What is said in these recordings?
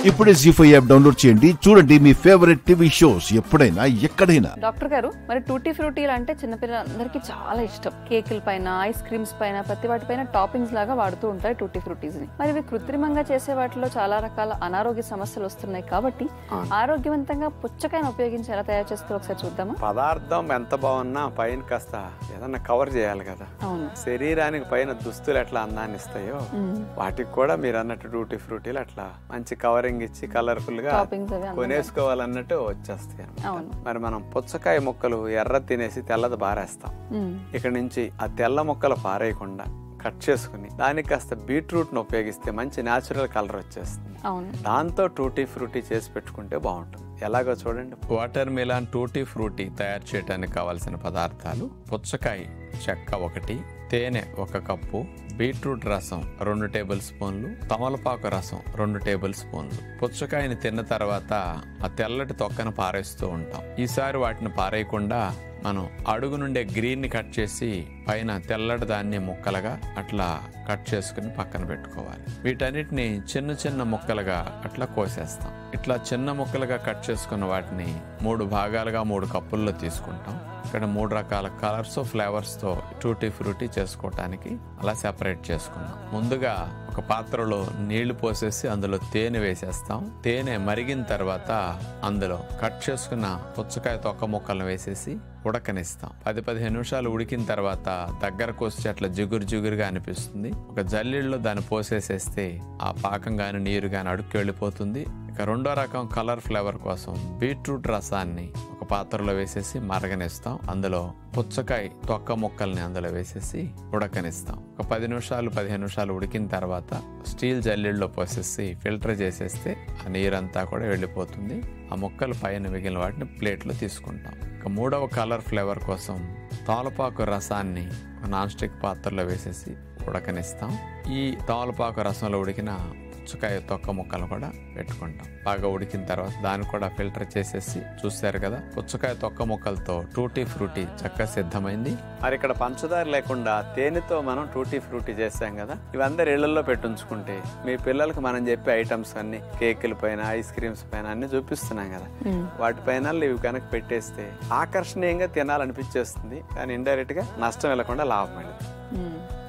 ఇప్పుడే జీ5 app download చేయండి. చూడండి మీ ఫేవరెట్ టీవీ షోస్ ఎప్పుడైనా ఎక్కడైనా. డాక్టర్ గారు, మరి టూటీ ఫ్రూటీలు అంటే చిన్నపిల్లలందరికీ చాలా ఇష్టం. కేకుల పైన, ఐస్ క్రీమ్స్ పైన, ప్రతి వాటిపైన టాపింగ్స్ లాగా వాడుతూ ఉంటాయి టూటీ ఫ్రూటీస్ ని. మరి ఇవి కృత్రిమంగా చేసే వాటిలో చాలా రకాల అనారోగ్య సమస్యలు వస్తున్నాయి కాబట్టి ఆరోగ్యవంతంగా పుచ్చకాయను ఉపయోగించి ఎలా తయారు చేస్తారో ఒకసారి చూద్దామా? పదార్థం ఎంత బాగున్నా పైన కాస్త ఏదన్నా కవర్ చేయాలి కదా. అవును, శరీరానికి పైన దుస్తులు ఎట్లా అందాన్ని ఇస్తాయో వాటికి కూడా మీరు అన్నట్టు టూటీ ఫ్రూటీలు అట్లా మంచి కవరింగ్ ఇచ్చి కలర్ఫుల్ గా కొనేసుకోవాలన్నట్టు వచ్చేస్తాయి అన్నమాట. మరి మనం పుచ్చకాయ ముక్కలు ఎర్ర తినేసి తెల్లది బారేస్తాం. ఇక్కడ నుంచి ఆ తెల్ల ముక్కలు పారేయకుండా కట్ చేసుకుని దానికి కాస్త బీట్రూట్ ను ఉపయోగిస్తే మంచి న్యాచురల్ కలర్ వచ్చేస్తుంది. దాంతో టూటీ ఫ్రూటీ చేసి పెట్టుకుంటే బాగుంటుంది. ఎలాగో చూడండి. వాటర్ మిలాన్ టూటీ ఫ్రూటీ తయారు చేయడానికి కావాల్సిన పదార్థాలు: పుచ్చకాయ చెక్క 1, తేనె 1 కప్పు, బీట్రూట్ రసం 2 టేబుల్ స్పూన్లు, తమలపాకు రసం 2 టేబుల్ స్పూన్లు. పుచ్చకాయని తిన్న తర్వాత ఆ తెల్లటి తొక్కను పారేస్తూ ఉంటాం. ఈసారి వాటిని పారేయకుండా మనం అడుగు నుండే గ్రీన్ ని కట్ చేసి పైన తెల్లటి దాన్ని ముక్కలుగా అట్లా కట్ చేసుకుని పక్కన పెట్టుకోవాలి. వీటన్నిటిని చిన్న చిన్న ముక్కలుగా అట్లా కోసేస్తాం. ఇట్లా చిన్న ముక్కలుగా కట్ చేసుకున్న వాటిని 3 భాగాలుగా 3 కప్పుల్లో తీసుకుంటాం. ఇక్కడ 3 రకాల కలర్స్ ఫ్లేవర్స్ తో టూటీ ఫ్రూటీ చేసుకోవటానికి అలా సెపరేట్ చేసుకున్నాం. ముందుగా ఒక పాత్రలో నీళ్లు పోసేసి అందులో తేనె వేసేస్తాం. తేనె మరిగిన తర్వాత అందులో కట్ చేసుకున్న పుచ్చకాయ తొక్క ముక్కలను వేసేసి ఉడకనిస్తాం. 10-15 నిమిషాలు ఉడికిన తర్వాత దగ్గరకు వచ్చి అట్లా జిగురుగా అనిపిస్తుంది. ఒక జల్లెడలో దాన్ని పోసేసేస్తే ఆ పాకం గాని నీరు గాని అడుక్కి వెళ్ళిపోతుంది. ఇక రెండో రకం కలర్ ఫ్లేవర్ కోసం బీట్రూట్ రసాన్ని ఒక పాత్రలో వేసేసి మరగనిస్తాం. అందులో పుచ్చకాయ తొక్క ముక్కల్ని అందులో వేసేసి ఉడకనిస్తాం. ఒక 10-15 నిమిషాలు ఉడికిన తర్వాత స్టీల్ జల్లెడలో పోసేసి ఫిల్టర్ చేసేస్తే ఆ నీరంతా కూడా వెళ్ళిపోతుంది. ఆ ముక్కలు పైన మిగిలిన వాటిని ప్లేట్లో తీసుకుంటాం. ఇక మూడవ కలర్ ఫ్లేవర్ కోసం తమలపాకు రసాన్ని నాన్ స్టిక్ పాత్రలో వేసేసి ఉడకనిస్తాం. ఈ తమలపాకు రసంలో ఉడికిన పుచ్చకాయ తొక్క ముక్కలు కూడా పెట్టుకుంటాం. బాగా ఉడికిన తర్వాత దాన్ని కూడా ఫిల్టర్ చేసేసి చూసారు కదా, పుచ్చకాయ తొక్క ముక్కలతో టూటీ ఫ్రూటీ చక్కగా సిద్ధమైంది. మరి ఇక్కడ పంచదార లేకుండా తేనెతో మనం టూటీ ఫ్రూటీ చేసాం కదా, ఇవందరు ఇళ్లలో పెట్టుంచుకుంటే మీ పిల్లలకు మనం చెప్పే ఐటమ్స్ అన్ని కేకుల పైన, ఐస్ క్రీమ్స్ పైన అన్ని చూపిస్తున్నాం కదా, వాటిపైన ఇవి కనుక పెట్టేస్తే ఆకర్షణీయంగా తినాలనిపించేస్తుంది. కానీ ఇండైరెక్ట్ గా నష్టం వెళ్లకుండా లాభం అయింది.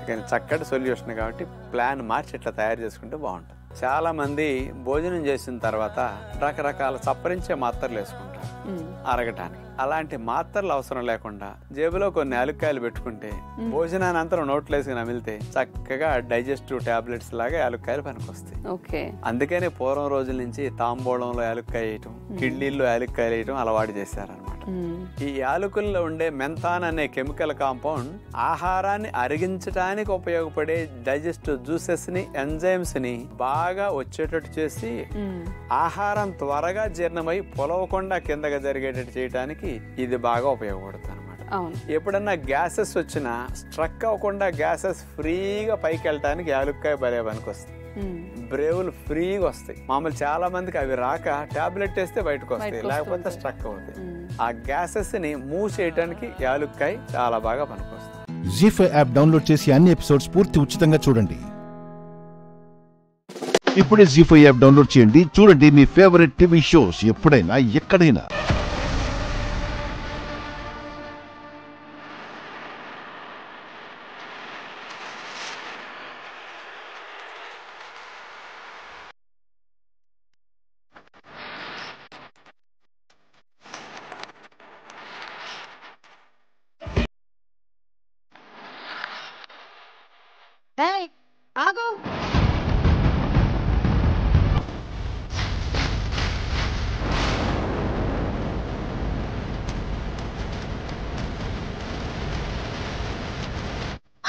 కానీ చక్కటి సొల్యూషన్ కాబట్టి ప్లాన్ మార్చి ఇట్లా తయారు చేసుకుంటే బాగుంటుంది. చాలా మంది భోజనం చేసిన తర్వాత రకరకాల చప్పరించే మాత్రలు వేసుకుంటారు అరగటానికి. అలాంటి మాత్రలు అవసరం లేకుండా జేబులో కొన్ని యాలుక్కాయలు పెట్టుకుంటే భోజనానంతరం నోట్లో వేసి నమిలితే చక్కగా డైజెస్టివ్ టాబ్లెట్స్ లాగా యాలుక్కాయలు పనికొస్తాయి. అందుకనే పూర్వం రోజుల నుంచి తాంబూలంలో యాలుక్కాయ వేయటం, కిడ్నీల్లో యాలుక్కాయలు వేయటం అలవాటు చేశారనమాట. ఈ యాలకుల్లో ఉండే మెంథాన్ అనే కెమికల్ కాంపౌండ్ ఆహారాన్ని అరిగించడానికి ఉపయోగపడే డైజెస్టివ్ జ్యూసెస్ ని, ఎంజైమ్స్ ని బాగా వచ్చేటట్టు చేసి ఆహారం త్వరగా జీర్ణమై పొలవకుండా కిందగా జరిగేటట్టు చేయడానికి ఇది బాగా ఉపయోగపడుతుంది అనమాట. ఎప్పుడన్నా గ్యాసెస్ వచ్చినా స్ట్రక్ అవ్వకుండా గ్యాసెస్ ఫ్రీగా పైకి వెళ్ళటానికి యాలుక్కాయ భలే పనికొస్తుంది. బ్రేవులు ఫ్రీగా వస్తాయి. మామూలు చాలా మందికి అవి రాక టాబ్లెట్ వేస్తే బయటకు వస్తాయి, లేకపోతే స్ట్రక్ అవుతాయి. ఆ గ్యాసెస్ ని మూవ్ చేయడానికి యాలుక్కాయ చాలా బాగా పనికొస్తుంది. జీ5 యాప్ డౌన్లోడ్ చేసి అన్ని ఎపిసోడ్స్ పూర్తి ఉచితంగా చూడండి. ఇప్పుడే జీ5 యాప్ డౌన్లోడ్ చేయండి. చూడండి మీ ఫేవరెట్ టీవీ షోస్ ఎప్పుడైనా ఎక్కడైనా. ఆగు.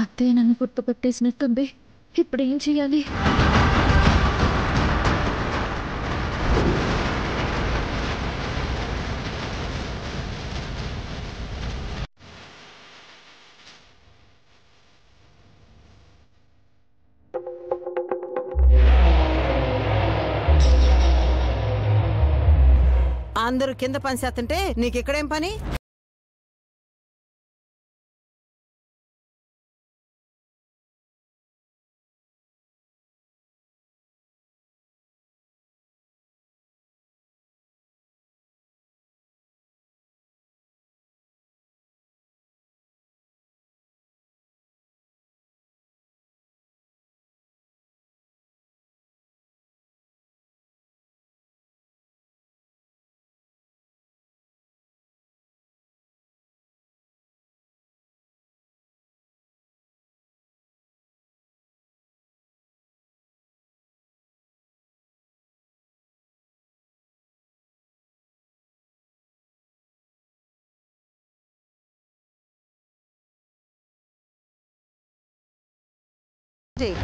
అత్తయ్య నన్ను గుర్తుపెట్టేసినట్టుంది. ఇప్పుడు ఏం చెయ్యాలి? అందరూ కింద పని చేస్తుంటే నీకు ఇక్కడేం పని? చేయి.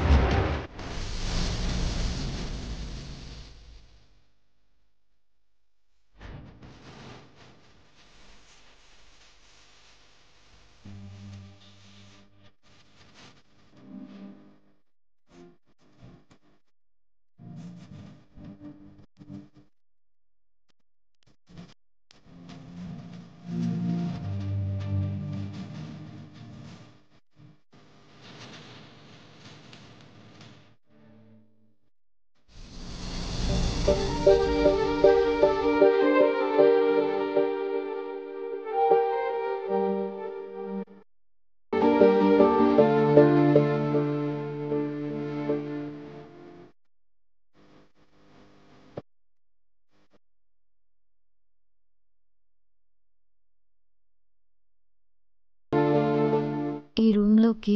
ఈ రూమ్లోకి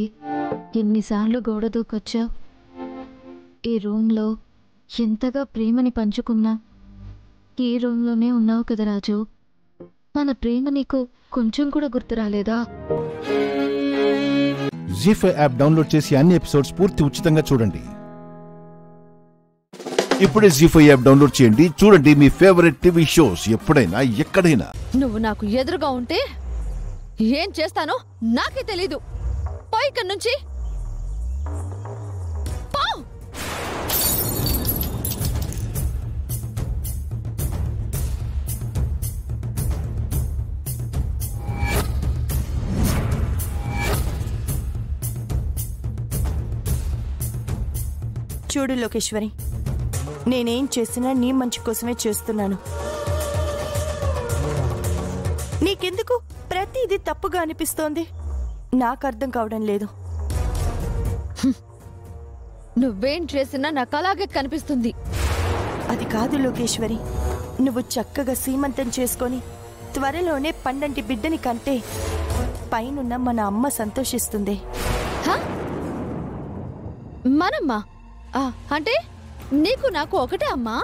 ఎన్నిసార్లు గోడ దూకొచ్చావు? ఈ రూమ్లో ఎంతగా ప్రేమని పంచుకున్నా ఈ రూమ్లోనే ఉన్నావు కదా రాజు. మన ప్రేమ నీకు కొంచెం కూడా గుర్తు రాలేదా? జీ5 యాప్ డౌన్లోడ్ చేసి అన్ని ఎపిసోడ్స్ పూర్తి ఉచితంగా చూడండి. ఇప్పుడే జీ5 యాప్ డౌన్లోడ్ చేయండి. చూడండి మీ ఫేవరెట్ టీవీ షోస్ ఎప్పుడైనా ఎక్కడైనా. నువ్వు నాకు ఎదురుగా ఉంటే ఏం చేస్తానో నాకే తెలీదు. పోయి ఇక్కడి నుంచి. చూడు లోకేశ్వరి, నేనేం చేసినా నీ మంచి కోసమే చేస్తున్నాను. నీకెందుకు ప్రతిదీ తప్పుగా అనిపిస్తోంది? నాకు అర్థం కావడం లేదు. నువ్వేం చేసినా నాకు అలాగే కనిపిస్తుంది. అది కాదు లోకేశ్వరి, నువ్వు చక్కగా సీమంతం చేసుకొని త్వరలోనే పండంటి బిడ్డని కంటే పైనున్న మన అమ్మ సంతోషిస్తుంది. మనమ్మా అంటే నీకు నాకు ఒకటే అమ్మా?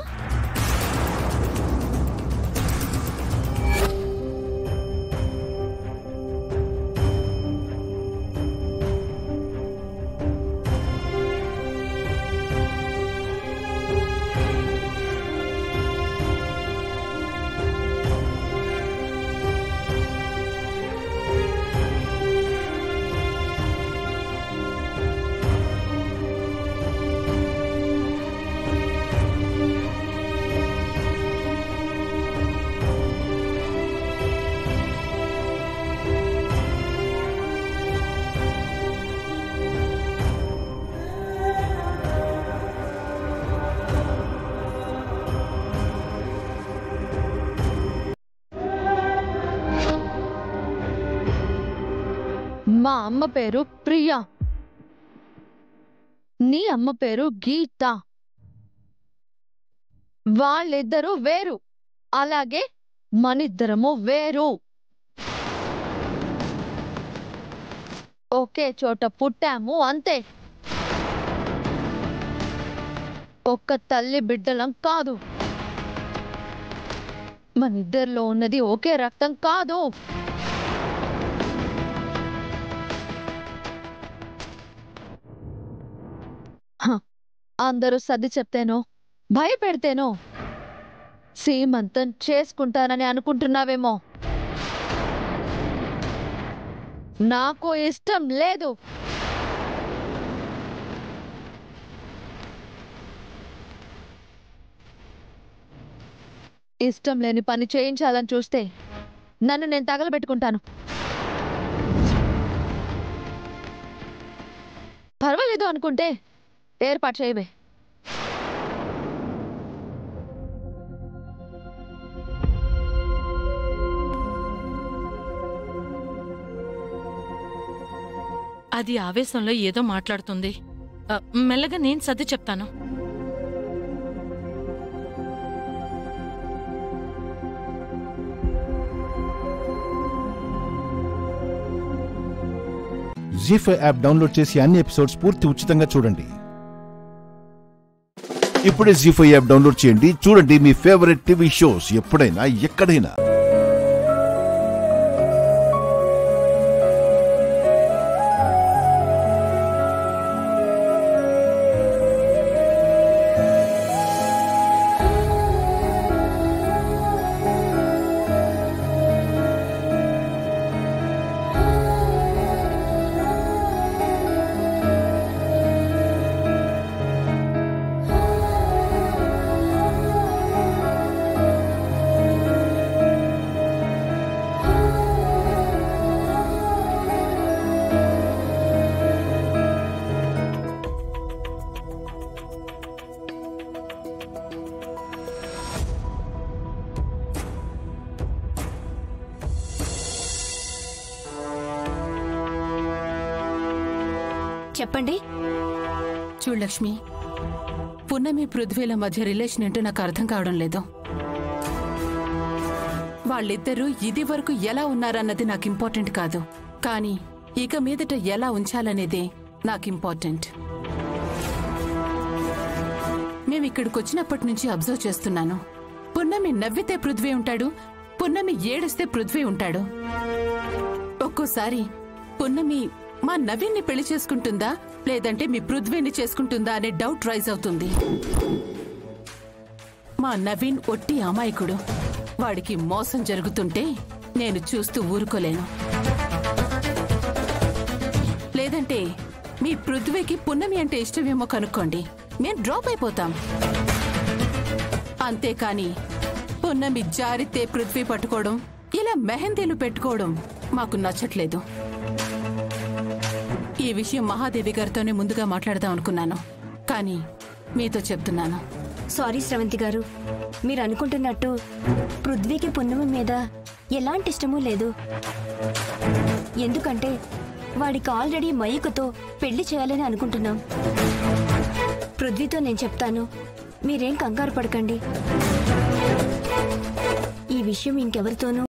మా అమ్మ పేరు ప్రియా, నీ అమ్మ పేరు గీత. వాళ్ళిద్దరూ వేరు, అలాగే మనిద్దరము వేరు. ఒకే చోట పుట్టాము అంతే. ఒక్క తల్లి బిడ్డలం కాదు. మనిద్దరిలో ఉన్నది ఒకే రక్తం కాదు. అందరూ సర్ది చెప్తేనో భయపెడితేనో సీమంతం చేసుకుంటానని అనుకుంటున్నావేమో. నాకు ఇష్టం లేదు. ఇష్టం లేని పని చేయించాలని చూస్తే నన్ను నేను తగలబెట్టుకుంటాను. పర్వాలేదు అనుకుంటే ఏర్పాటు చేయవే. అది ఆవేశంలో ఏదో మాట్లాడుతుంది. మెల్లగా నేను సర్ది చెప్తాను. జీ5 యాప్ డౌన్లోడ్ చేసి అన్ని ఎపిసోడ్స్ పూర్తి ఉచితంగా చూడండి. ఇప్పుడే జీ5 యాప్ డౌన్లోడ్ చేయండి. చూడండి మీ ఫేవరెట్ టీవీ షోస్ ఎప్పుడైనా ఎక్కడైనా. చెప్పండి. చూడు లక్ష్మి, పున్నమి పృథ్వీల మధ్య రిలేషన్ ఏంటో నాకు అర్థం కావడం లేదు. వాళ్ళిద్దరూ ఇది వరకు ఎలా ఉన్నారన్నది నాకు ఇంపార్టెంట్ కాదు, కానీ ఇక మీదట ఎలా ఉంచాలనేదే నాకు ఇంపార్టెంట్. మేమిక్కడికి వచ్చినప్పటి నుంచి అబ్జర్వ్ చేస్తున్నాను. పున్నమి నవ్వితే పృథ్వీ ఉంటాడు, పున్నమి ఏడుస్తే పృథ్వీ ఉంటాడు. ఒక్కోసారి పున్నమి మా నవీన్ని పెళ్లి చేసుకుంటుందా లేదంటే మీ పృథ్వీని చేసుకుంటుందా అనే డౌట్ రైజ్ అవుతుంది. మా నవీన్ ఒట్టి అమాయకుడు. వాడికి మోసం జరుగుతుంటే నేను చూస్తూ ఊరుకోలేను. లేదంటే మీ పృథ్వీకి పున్నమి అంటే ఇష్టమేమో కనుక్కోండి, మేము డ్రాప్ అయిపోతాం. అంతేకాని పున్నమి జారితే పృథ్వీ పట్టుకోవడం, ఇలా మెహందీలు పెట్టుకోవడం మాకు నచ్చట్లేదు. ఈ విషయం మహాదేవి గారితోనే ముందుగా మాట్లాడదాం అనుకున్నాను, కానీ మీతో చెప్తున్నాను. సారీ శ్రవంతి గారు, మీరు అనుకుంటున్నట్టు పృథ్వీకి పున్నమి మీద ఎలాంటి ఇష్టమూ లేదు. ఎందుకంటే వాడికి ఆల్రెడీ మయూకతో పెళ్లి చేయాలని అనుకుంటున్నాం. పృథ్వీతో నేను చెప్తాను, మీరేం కంగారు పడకండి. ఈ విషయం ఇంకెవరితోనూ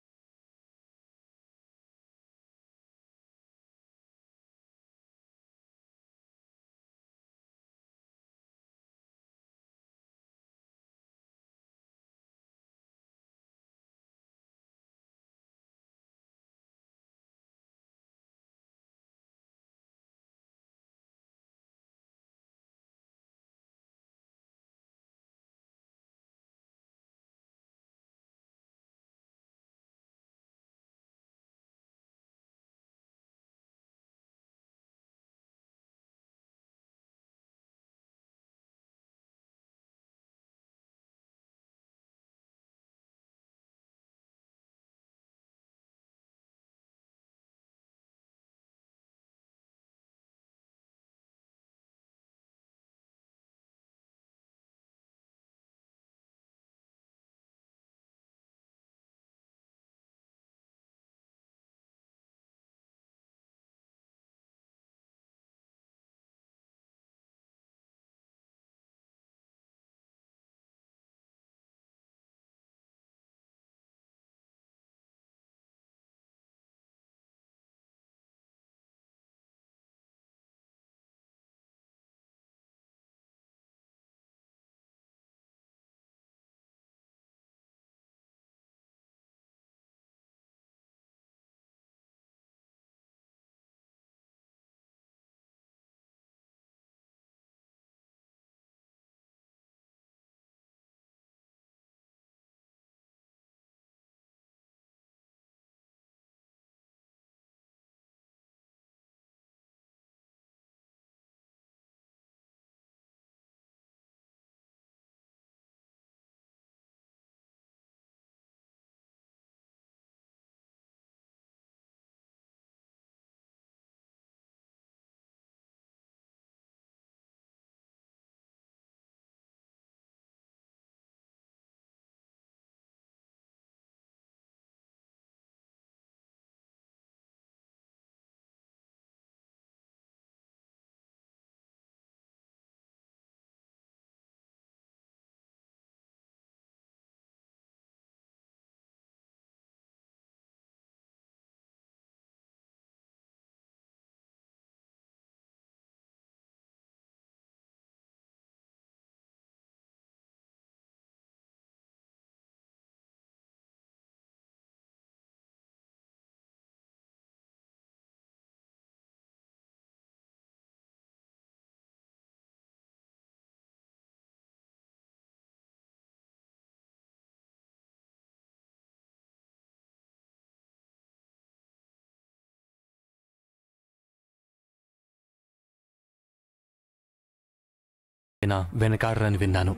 వెనకాడరని విన్నాను.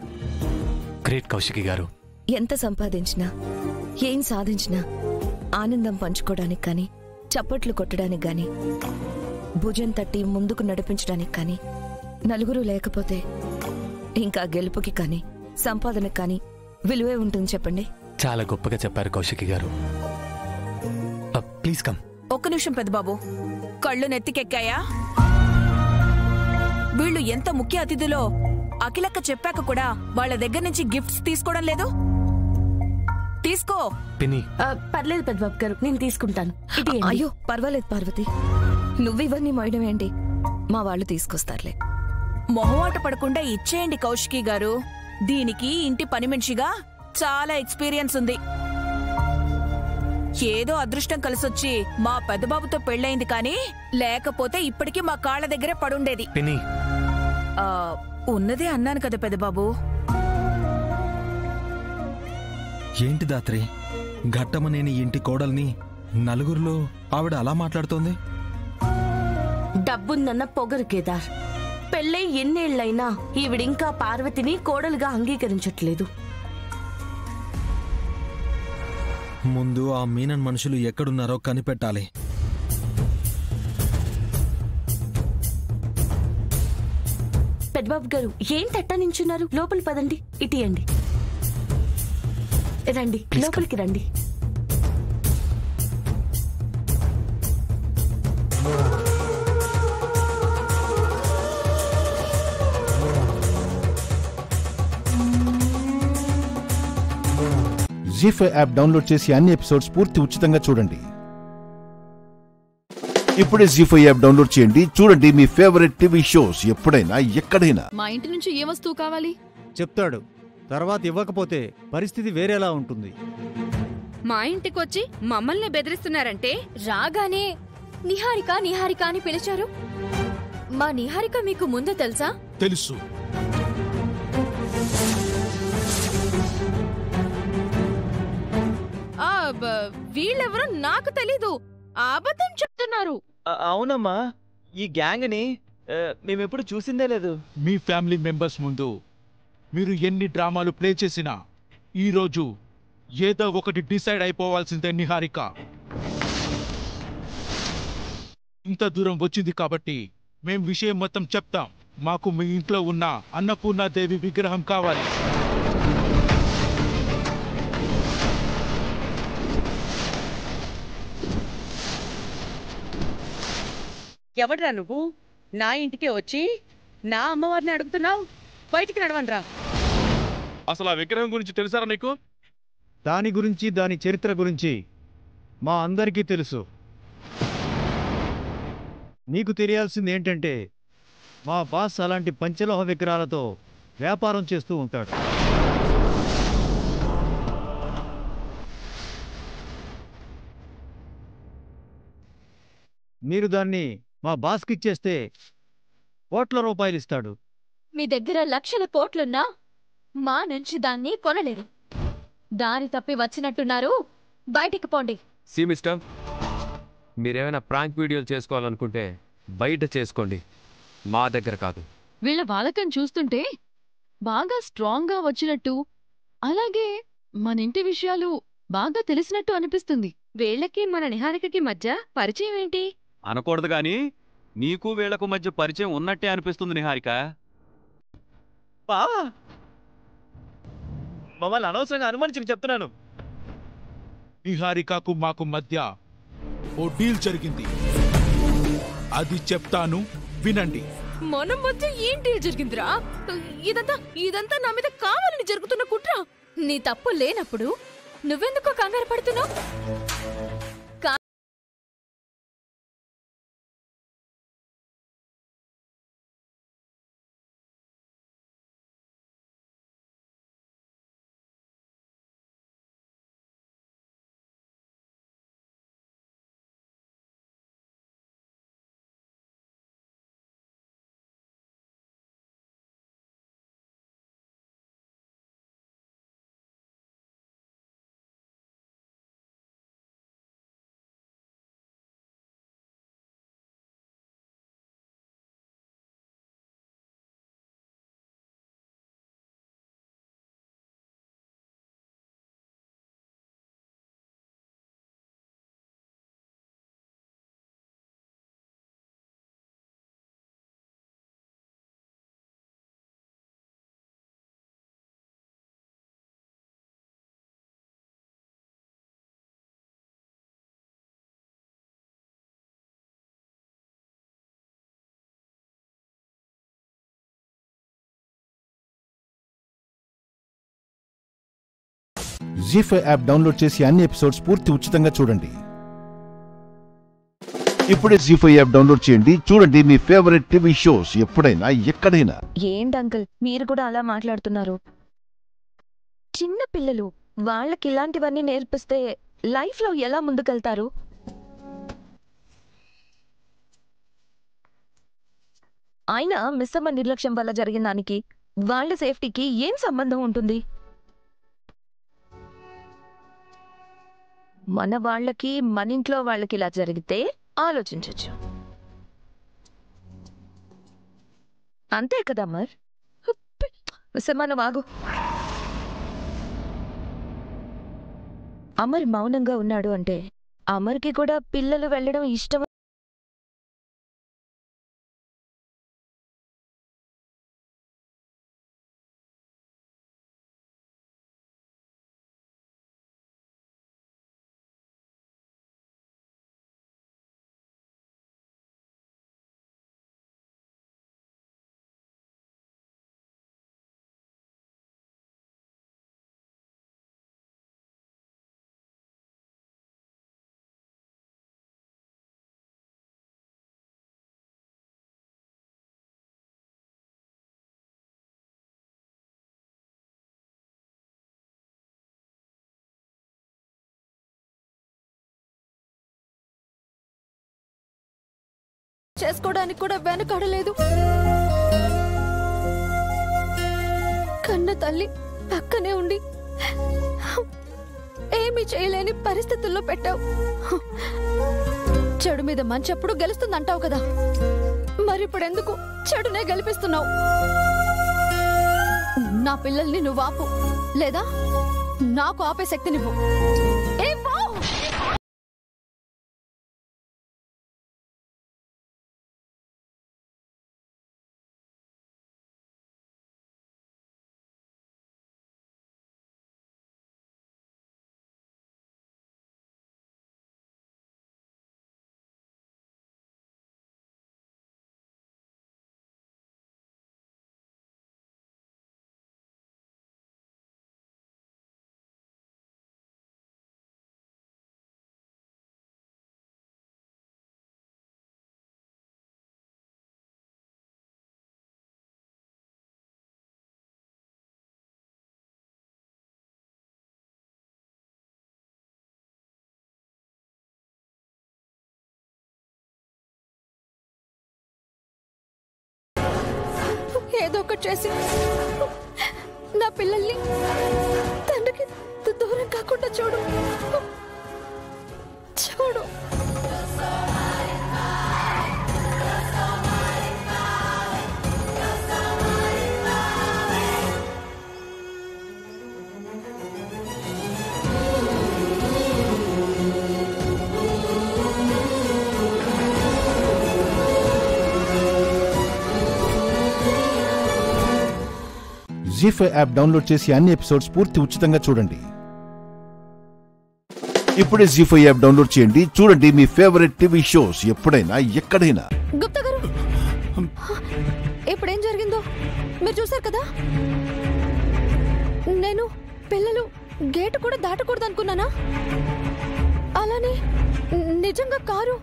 గ్రేట్ కౌశికి గారు. ఎంత సంపాదించినా ఏం సాధించినా ఆనందం పంచుకోవడానికి కానీ, చప్పట్లు కొట్టడానికి కానీ, భుజం తట్టి ముందుకు నడిపించడానికి కానీ నలుగురు లేకపోతే ఇంకా గెలుపుకి కానీ సంపాదనకి కానీ విలువే ఉంటుంది చెప్పండి. చాలా గొప్పగా చెప్పారు కౌశికి గారు. Please come. ఒక్క నిమిషం పెద్దబాబు, కళ్ళు నెత్తికెక్కాయా? వీళ్ళు ఎంత ముఖ్య అతిథులో అఖిలక్క చెప్పాక కూడా వాళ్ళ దగ్గర నుంచి గిఫ్ట్స్ తీసుకోవడం లేదు. తీసుకో. పర్లేదు పెద్దబాబు గారు, నేను తీసుకుంటాను. అయ్యో పర్వాలేదు పార్వతి, నువ్వివన్నీ మోయడం ఏంటి, మా వాళ్ళు తీసుకొస్తారులే. మొహమాట పడకుండా ఇచ్చేయండి కౌశికి గారు. దీనికి ఇంటి పని మనిషిగా చాలా ఎక్స్పీరియన్స్ ఉంది. ఏదో అదృష్టం కలిసొచ్చి మా పెద్దబాబుతో పెళ్ళయింది కానీ లేకపోతే ఇప్పటికీ మా కాళ్ళ దగ్గరే పడుండేది. ఉన్నదే అన్నాను కదా పెద్దబాబు. ఏంటి దాత్రి, ఘట్టమనేని ఇంటి కోడల్ని నలుగురిలో ఆవిడ అలా మాట్లాడుతోంది? డబ్బుందన్న పొగరు కేదార్. పెళ్ళై ఎన్నేళ్లైనా ఈవిడింకా పార్వతిని కోడలుగా అంగీకరించట్లేదు. ముందు ఆ మీనన్ మనుషులు ఎక్కడున్నారో కనిపెట్టాలి. పెద్దబాబు గారు ఏంటట్టా నించున్నారు? లోపలి పదండి, ఇటియండి. రండి, లోపలికి రండి. జీ5 యాప్ డౌన్లోడ్ చేసి అన్ని ఎపిసోడ్స్ పూర్తి ఉచితంగా చూడండి. ఇప్పుడే జీ5 యాప్ డౌన్లోడ్ చేయండి. చూడండి మీ ఫేవరెట్ టీవీ షోస్ ఎప్పుడైనా ఎక్కడైనా. మా ఇంటి నుంచి ఏ వస్తువు కావాలి చెప్తాడు, తర్వాత ఇవ్వకపోతే పరిస్థితి వేరేలా ఉంటుంది. మా ఇంటికొచ్చి మమ్మల్ని బెదిరిస్తున్నారంటే? రాగానే నిహారిక నిహారిక అని పిలిచారు. మా నిహారిక మీకు ముందే తెలుసా? తెలుసు. వీళ్ళెవరో నాకు తెలీదు, అబద్ధం చెప్తున్నారు. అవునమ్మా, ఈ గ్యాంగ్ ని మేమెప్పుడు చూసిందే లేదు. మీ ఫ్యామిలీ మెంబర్స్ ముందు మీరు ఎన్ని డ్రామాలు ప్లే చేసినా ఈరోజు ఏదో ఒకటి డిసైడ్ అయిపోవాల్సిందే నిహారిక. ఇంత దూరం వచ్చింది కాబట్టి మేం విషయం మొత్తం చెప్తాం. మాకు మీ ఇంట్లో ఉన్న అన్నపూర్ణాదేవి విగ్రహం కావాలి. ఎవడ్రా నువ్వు? నా ఇంటికే వచ్చి నా అమ్మవారిని అడుగుతున్నావు? బయటికి నడవనరా. అసలు ఆ విగ్రహం గురించి తెలుసారా నీకు? దాని గురించి, దాని చరిత్ర గురించి మా అందరికీ తెలుసు. నీకు తెలియాల్సింది ఏంటంటే మా బాస్ అలాంటి పంచలోహ విగ్రహాలతో వ్యాపారం చేస్తూ ఉంటాడు. మీరు దాన్ని మా బాస్కి ఇచ్చేస్తే కోట్ల రూపాయలు ఇస్తాడు. మీ దగ్గర లక్షల కోట్లున్నా మా నుంచి దాన్ని కొనలేరు. దారి తప్పి వచ్చినట్టున్నారు, బయటికి పోండి. సి మిస్టర్, మీరేమైనా ప్రాంక్ వీడియోలు చేసుకోవాలనుకుంటే బయట చేసుకోండి, మా దగ్గర కాదు. వీళ్ళ వాలకం చూస్తుంటే బాగా స్ట్రాంగ్గా వచ్చినట్టు, అలాగే మన ఇంటి విషయాలు బాగా తెలిసినట్టు అనిపిస్తుంది. వీళ్ళకి మన నిహారికకి మధ్య పరిచయం ఏంటి? అనకూడదు గాని నీకు వీళ్లకు మధ్య పరిచయం ఉన్నట్టే అనిపిస్తుంది నిహారిక. బావా, మమ్మల్ని అనవసరంగా అనుమానించి చెప్తున్నాను. నిహారికకు మాకు మధ్య ఓ డీల్ జరిగింది, అది చెప్తాను వినండి. మన మధ్య ఏం డీల్ జరిగిందిరా? ఇదంతా నా మీద కావాలని జరుగుతున్న కుట్ర. నీ తప్పు లేనప్పుడు నువ్వెందుకో కంగారు పడుతున్నావు? జీ5 యాప్ డౌన్లోడ్ చేసి అన్ని ఎపిసోడ్స్ పూర్తి ఉచితంగా చూడండి. ఇప్పుడే జీ5 యాప్ డౌన్లోడ్ చేయండి. చూడండి మీ ఫేవరెట్ టీవీ షోస్ ఎప్పుడైనా ఎక్కడైనా. ఏంటి అంకుల్ మీరు కూడా అలా మాట్లాడుతున్నారు? చిన్న పిల్లలు, వాళ్ళకి ఇలాంటివన్నీ నేర్పిస్తే లైఫ్లో ఎలా ముందుకెళ్తారు? అయినా మిస్ అమ్మ నిర్లక్ష్యం వల్ల జరిగిన దానికి వాళ్ళ సేఫ్టీకి ఏం సంబంధం ఉంటుంది? మన వాళ్ళకి, మన ఇంట్లో వాళ్ళకి ఇలా జరిగితే ఆలోచించచ్చు. అంతే కదా అమర్? మిస్సమ్మ వాగు. అమర్ మౌనంగా ఉన్నాడు అంటే అమర్కి కూడా పిల్లలు వెళ్ళడం ఇష్టం. చేసుకోవడానికి కూడా వెనకాడలేదు. కన్న తల్లి పక్కనే ఉండి ఏమీ చేయలేని పరిస్థితుల్లో పెట్టావు. చెడు మీద మంచెప్పుడు గెలుస్తుందంటావు కదా, మరి ఇప్పుడెందుకు చెడునే గెలిపిస్తున్నావు? నా పిల్లల్ని నువ్వు ఆపు, లేదా నాకు ఆపే శక్తి నువ్వు. ఏదో ఒకటి చేసి నా పిల్లల్ని తండ్రికి దూరం కాకుండా చూడు. జీ5 యాప్ డౌన్లోడ్ చేసి అన్ని ఎపిసోడ్స్ పూర్తి ఉచితంగా చూడండి. ఇప్పుడే జీ5 యాప్ డౌన్లోడ్ చేయండి. చూడండి మీ ఫేవరెట్ టీవీ షోస్ ఎప్పుడైనా ఎక్కడైనా. గుప్తా గారు, ఇప్పుడేం జరిగిందో మీరు చూసారు కదా. నేను పిల్లలు గేటు కూడా దాటకూడదు అనుకున్నానా? అలానే నిజంగా కారు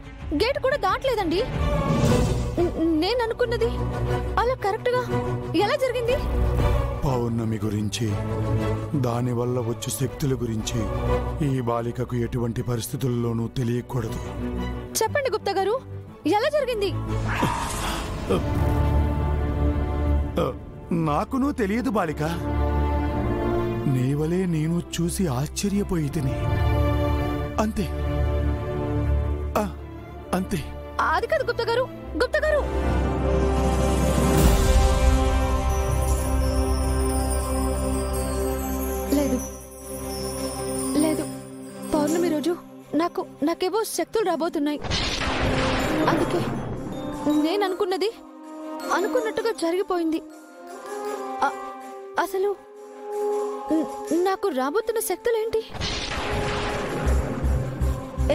గేటు కూడా దాటలేదండి. నేను అనుకున్నది అలా కరెక్ట్ గా ఎలా జరిగింది? పౌర్ణమి గురించి, దానివల్ల వచ్చే శక్తుల గురించి ఈ బాలికకు ఎటువంటి పరిస్థితుల్లోనూ తెలియకూడదు. చెప్పండి గుప్తా గారు, ఎలా జరిగింది? నాకునూ తెలియదు బాలిక. నీవలే నేను చూసి ఆశ్చర్యపోయి తిని అంతే. అంతే. అది కాదు గుప్తా గారు. గుప్తా గారు, లేదు లేదు, పౌర్ణమి రోజు నాకేవో శక్తులు రాబోతున్నాయి. అందుకే నేను అనుకున్నది అనుకున్నట్టుగా జరిగిపోయింది. అసలు నాకు రాబోతున్న శక్తులేంటి?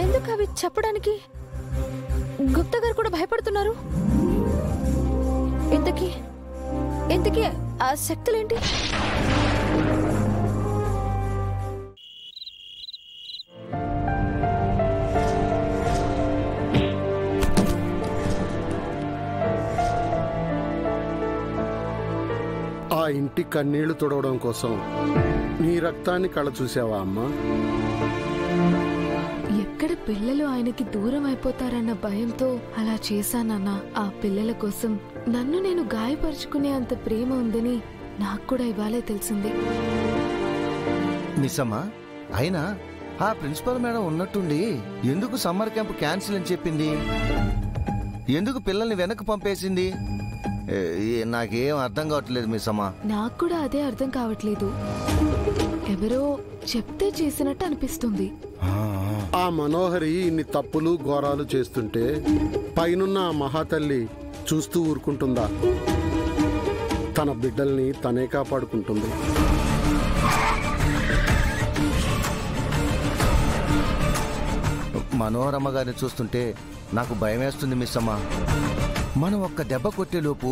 ఎందుకు అవి చెప్పడానికి గుప్తా గారు కూడా భయపడుతున్నారు? ఇంతకీ ఆ శక్తులేంటి? ఇంటి కన్నీళ్లు తుడవడం కోసం నీ రక్తాన్ని కళ్ళ చూసావా అమ్మా? ఎక్కడ పిల్లలు ఆయనకి దూరం అయిపోతారన్న భయంతో అలా చేశానన్నా. ఆ పిల్లల కోసం నన్ను నేను గాయపరుచుకునే అంత ప్రేమ ఉందని నాకు కూడా ఇవాళే తెలిసింది. మిస్ అమ్మా, అయినా ఆ ప్రిన్సిపల్ మేడం ఉన్నట్టుండి ఎందుకు సమ్మర్ క్యాంప్ క్యాన్సిల్ అని చెప్పింది? ఎందుకు పిల్లల్ని వెనక్కి పంపేసింది? నాకేం అర్థం కావట్లేదు మిస్ అమ్మా. నాకు కూడా అదే అర్థం కావట్లేదు. ఎవరో చెప్తే చేసినట్టు అనిపిస్తుంది. ఆ మనోహరి ఇన్ని తప్పులు ఘోరాలు చేస్తుంటే పైనున్న ఆ మహాతల్లి చూస్తూ ఊరుకుంటుందా? తన బిడ్డల్ని తనే కాపాడుకుంటుంది. మనోరమ్మ గారిని చూస్తుంటే నాకు భయం వేస్తుంది మిస్ అమ్మా. మనం ఒక్క దెబ్బ కొట్టేలోపు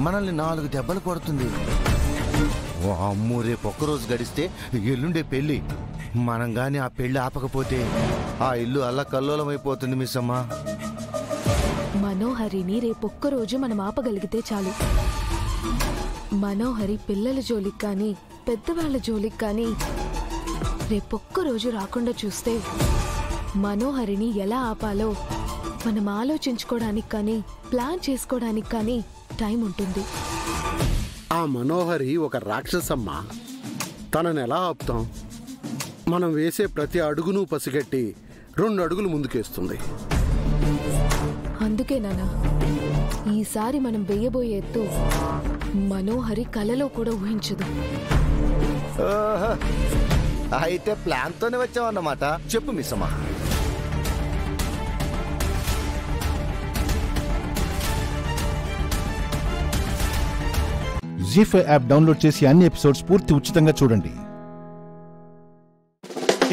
మనల్ని 4 దెబ్బలు కొడుతుంది. అమ్మో, రేపు ఒక్కరోజు గడిస్తే ఎల్లుండే పెళ్లి. మనం గాని ఆ పెళ్లి ఆపకపోతే ఆ ఇల్లు అల్లకల్లోలమైపోతుంది మిస్ అమ్మా. మనోహరిని రేపొక్కరోజు మనం ఆపగలిగితే చాలు. మనోహరి పిల్లల జోలికి కానీ పెద్దవాళ్ల జోలికి కానీ రేపొక్కరోజు రాకుండా చూస్తే మనోహరిని ఎలా ఆపాలో మనం ఆలోచించుకోవడానికి కానీ ప్లాన్ చేసుకోవడానికి కానీ టైం ఉంటుంది. ఆ మనోహరి ఒక రాక్షసమ్మ. తనని ఎలా ఆపుతాం? మనం వేసే ప్రతి అడుగును పసిగట్టి 2 అడుగులు ముందుకేస్తుంది. అందుకే నాన్న, ఈసారి మనం వెయ్యబోయే ఎత్తు మనోహరి కలలో కూడా ఊహించదు. అయితే ప్లాన్తోనే వచ్చామన్నమాట. చెప్పు మిస్ అమ్మా. జీ5 యాప్ డౌన్లోడ్ చేసి అన్ని ఎపిసోడ్స్ పూర్తి ఉచితంగా చూడండి.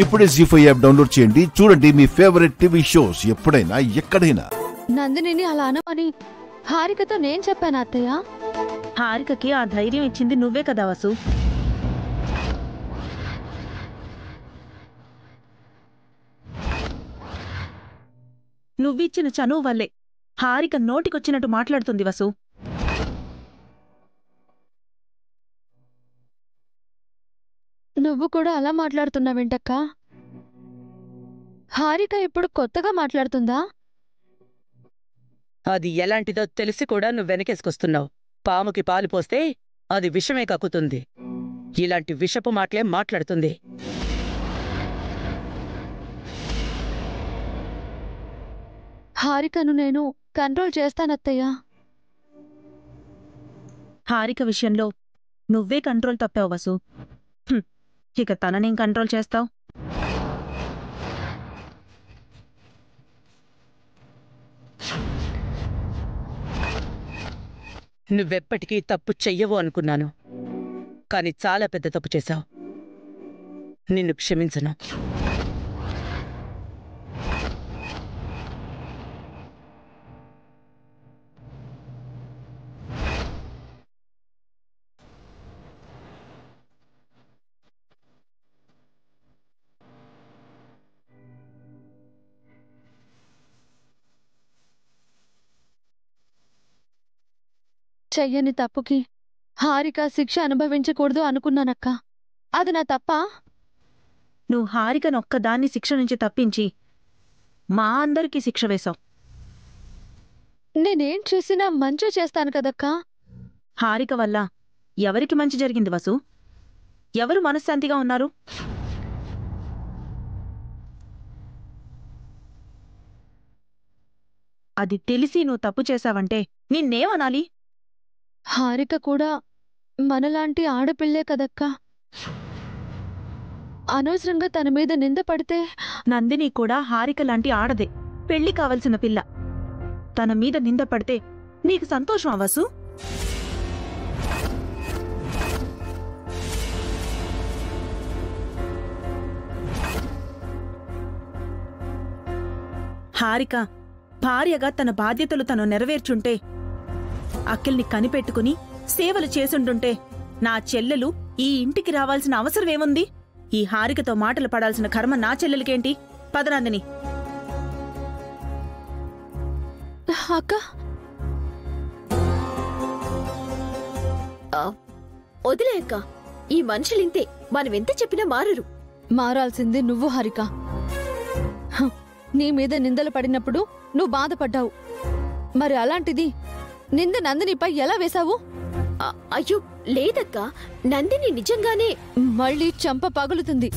ఇప్పుడే జీ5 యాప్ డౌన్లోడ్ చేయండి. చూడండి మీ ఫేవరెట్ టీవీ షోస్ ఎప్పుడైనా ఎక్కడైనా. నందినిని అలా అనమని హారికతో నేను చెప్పాను అత్తయ్య. హారికకి ఆ ధైర్యం ఇచ్చింది నువ్వే కదా వసు. నువ్విచ్చిన చనువు వల్లే హారిక నోటికొచ్చినట్టు మాట్లాడుతుంది వసు. నువ్వు కూడా అలా మాట్లాడుతున్నావేంటక్క? హారిక ఇప్పుడు కొత్తగా మాట్లాడుతుందా? అది ఎలాంటిదో తెలిసి కూడా నువ్వు వెనకేసుకొస్తున్నావు. పాముకి పాలు పోస్తే అది విషమే కక్కుతుంది. ఇలాంటి విషపు మాటలే మాట్లాడుతుంది. హారికను నేను కంట్రోల్ చేస్తానత్తయ్యా. హారిక విషయంలో నువ్వే కంట్రోల్ తప్పావు వసు. ఇక తననేం కంట్రోల్ చేస్తావు? నువ్వెప్పటికీ తప్పు చెయ్యవు అనుకున్నాను, కానీ చాలా పెద్ద తప్పు చేశావు. నిన్ను క్షమించను. చెయ్యని తప్పుకి హారిక శిక్ష అనుభవించకూడదు అనుకున్నానక్క. అది నా తప్పా? నువ్వు హారికనొక్కదాన్ని శిక్ష నుంచి తప్పించి మా అందరికీ శిక్ష వేశావు. నేనేం చేసినా మంచి చేస్తాను కదక్కా. హారిక వల్ల ఎవరికి మంచి జరిగింది వసు? ఎవరు మనశ్శాంతిగా ఉన్నారు? అది తెలిసి నువ్వు తప్పు చేశావంటే నిన్నేమనాలి? హారిక కూడా మనలాంటి ఆడపిల్లే కదక్కా. అనవసరంగా తన మీద నింద పడితే. నందిని కూడా హారిక లాంటి ఆడదే, పెళ్లి కావలసిన పిల్ల. తన మీద నింద పడితే నీకు సంతోషం అవసు? హారిక భార్యగా తన బాధ్యతలు తను నెరవేర్చుంటే, అఖిల్ని కనిపెట్టుకుని సేవలు చేసుంటుంటే నా చెల్లెలు ఈ ఇంటికి రావాల్సిన అవసరమేముంది? ఈ హారికతో మాటలు పడాల్సిన కర్మ నా చెల్లెలకేంటి? పదనందిని. అక్క, వదిలేక ఈ మనుషులింతే, మనం ఎంత చెప్పినా మారరు. మారాల్సింది నువ్వు హారిక. నీ మీద నిందలు పడినప్పుడు నువ్వు బాధపడ్డావు. మరి అలాంటిది నింద నందినిపై ఎలా వేశావు? అయ్యో లేదక్క, నందిని నిజంగానే. మళ్ళీ చంప పగులుతుంది.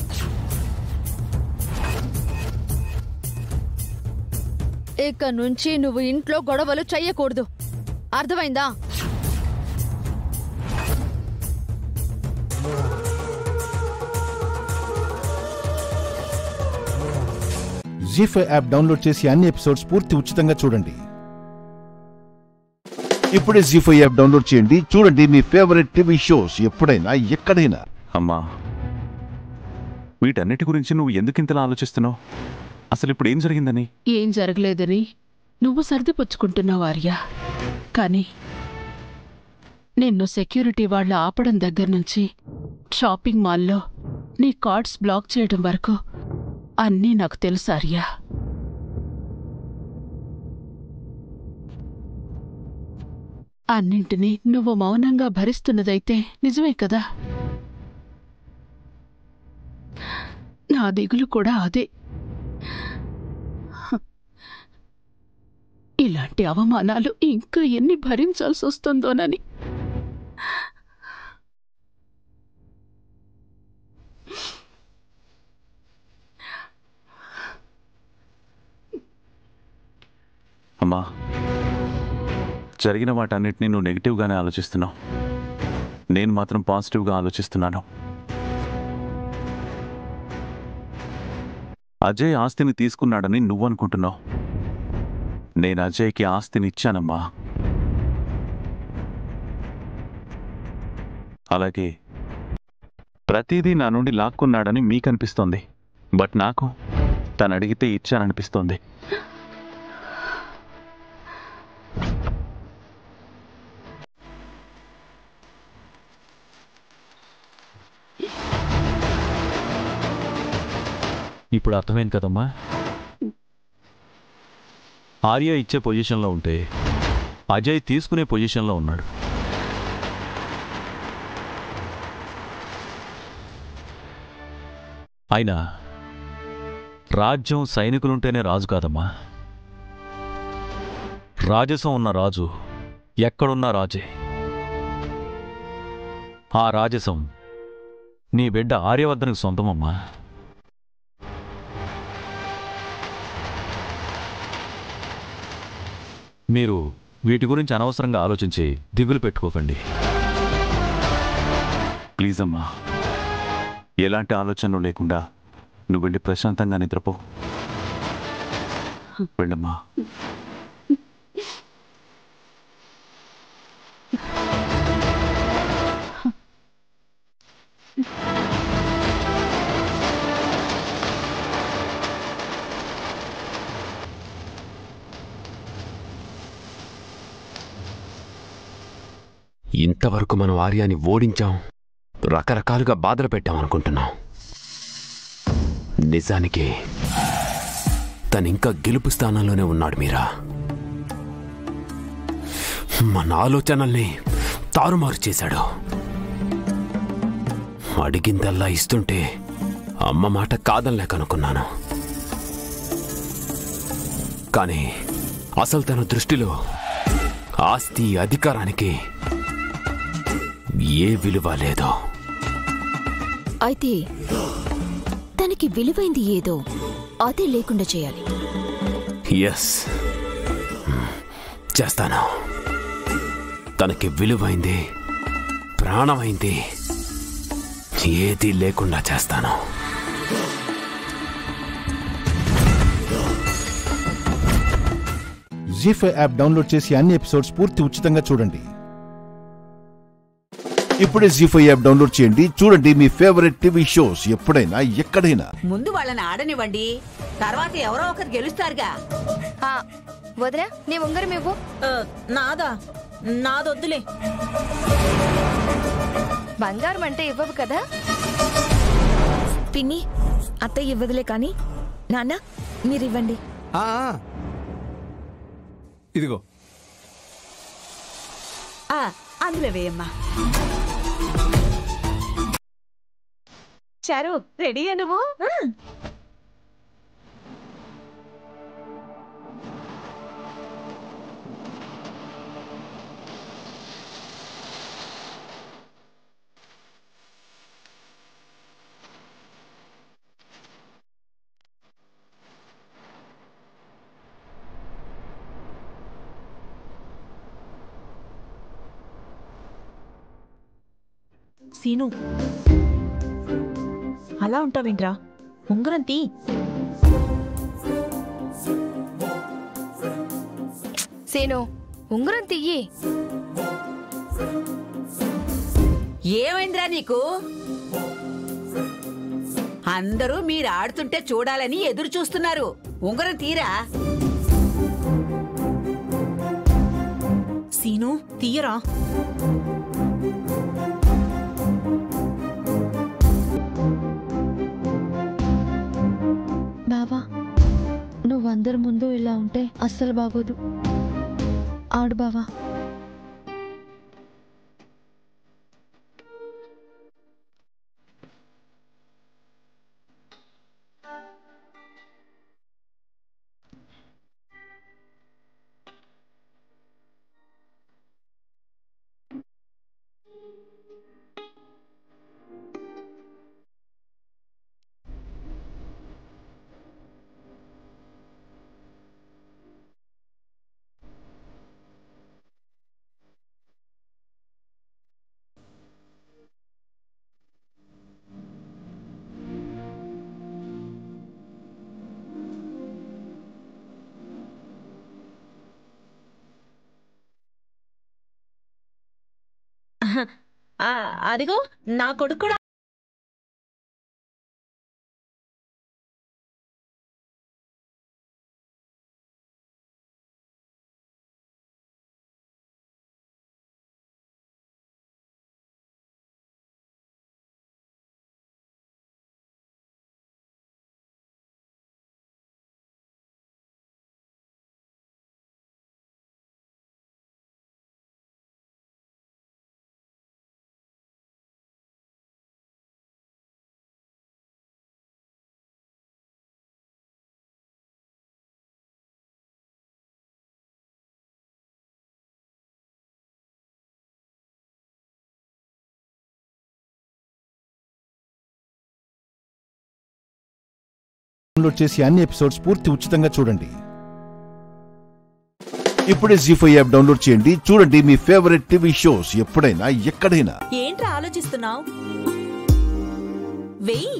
ఇక నుంచి నువ్వు ఇంట్లో గొడవలు చెయ్యకూడదు, అర్థమైందా? జీ5 యాప్ డౌన్లోడ్ చేసి అన్ని ఎపిసోడ్స్ పూర్తి ఉచితంగా చూడండి. ఇప్పుడే జీ5 యాప్ డౌన్లోడ్ చేయండి, చూడండి మీ ఫేవరెట్ టీవీ షోస్ ఎప్పుడైనా ఎక్కడైనా. అమ్మా, వీటన్నిటి గురించి నువ్వు ఎందుకింతలా ఆలోచిస్తున్నావు? అసలు ఇప్పుడు ఏం జరిగిందని? ఏం జరగలేదని నువ్వు సర్దిపుచ్చుకుంటున్నావు ఆర్య. కానీ నిన్ను సెక్యూరిటీ వాళ్ళు ఆపడం దగ్గర నుంచి షాపింగ్ మాల్లో నీ కార్డ్స్ బ్లాక్ చేయడం వరకు అన్నీ నాకు తెలుసు ఆర్య. అన్నింటినీ నువ్వు మౌనంగా భరిస్తున్నదైతే నిజమే కదా? నా దిగులు కూడా అదే. ఇలాంటి అవమానాలు ఇంకా ఎన్ని భరించాల్సి వస్తుందోనని. అమ్మా, జరిగిన వాటన్నిటినీ నువ్వు నెగిటివ్గానే ఆలోచిస్తున్నావు. నేను మాత్రం పాజిటివ్గా ఆలోచిస్తున్నాను. అజయ్ ఆస్తిని తీసుకున్నాడని నువ్వు అనుకుంటున్నావు. నేను అజయ్కి ఆస్తిని ఇచ్చానమ్మా. అలాగే ప్రతిదీ నా నుండి లాక్కున్నాడని మీకనిపిస్తోంది. బట్ నాకు తను అడిగితే ఇచ్చాననిపిస్తోంది. ఇప్పుడు అర్థమైంది కదమ్మా. ఆర్య ఇచ్చే పొజిషన్లో ఉంటే అజయ్ తీసుకునే పొజిషన్లో ఉన్నాడు. అయినా రాజ్యం సైనికులుంటేనే రాజు కాదమ్మా. రాజసం ఉన్న రాజు ఎక్కడున్నా రాజే. ఆ రాజసం నీ బిడ్డ ఆర్యవర్ధనకు సొంతమమ్మా. మీరు వీటి గురించి అనవసరంగా ఆలోచించి దిగులు పెట్టుకోకండి. ప్లీజ్ అమ్మా, ఎలాంటి ఆలోచనలు లేకుండా నువ్వు వెళ్ళి ప్రశాంతంగా నిద్రపో. వెళ్ళమ్మా. ఇంతవరకు మనం ఆర్యాని ఓడించాం, రకరకాలుగా బాధలు పెట్టామనుకుంటున్నాం. నిజానికి తనింకా గెలుపు స్థానంలోనే ఉన్నాడు. మీరా మన ఆలోచనల్ని తారుమారు చేశాడు. అడిగిందల్లా ఇస్తుంటే అమ్మ మాట కాదనలేకనుకున్నాను. కానీ అసలు తన దృష్టిలో ఆస్తి అధికారానికి ఏ విలువ లేదో. అయితే తనకి విలువైంది ఏదో అదే లేకుండా చేయాలి. ఎస్, చేస్తాను. తనకి విలువైంది, ప్రాణమైంది ఏది లేకుండా చేస్తాను. జీ5 యాప్ డౌన్లోడ్ చేసి అన్ని ఎపిసోడ్స్ పూర్తి ఉచితంగా చూడండి. ఇప్పుడే జీ5 యాప్ డౌన్లోడ్ చేయండి, చూడండి మీ ఫేవరెట్ టీవీ షోస్ ఎప్పుడైనా ఎక్కడైనా. ముందు వాళ్ళని ఆడనివ్వండి, తర్వాత ఎవరో ఒకరు గెలుస్తారుగా. వదరా, నీ ఉంగరం ఇవ్వు. నాదా? నాదొద్దులే. బంగారం అంటే ఇవ్వవు కదా? పిన్ని, అత్తయ్య ఇవ్వదులే కానీ నాన్న మీరివ్వండి. ఇదిగో. అందులో వేయమ్మా. చారు రెడీయా నువ్వు? సీను అలా ఉంటావేంట్రా? ఉంగరం తీ. సీను ఉంగరం తీయి. ఏమైందిరా నీకు? అందరూ మీరు ఆడుతుంటే చూడాలని ఎదురు చూస్తున్నారు. ఉంగరం తీరా. సీను తీయరా. బావా, నువ్వందరి ముందు ఇలా ఉంటే అస్సలు బాగోదు. ఆడు బావా. అదిగో నా కొడుకు కూడా. డౌన్లోడ్ చేసి అన్ని ఎపిసోడ్స్ పూర్తి ఉచితంగా చూడండి. ఇప్పుడే జీ5 యాప్ డౌన్లోడ్ చేయండి. చూడండి మీ ఫేవరెట్ టీవీ షోస్ ఎప్పుడైనా ఎక్కడైనా. ఏంట్రా ఆలోచిస్తున్నావు? వెయ్యి.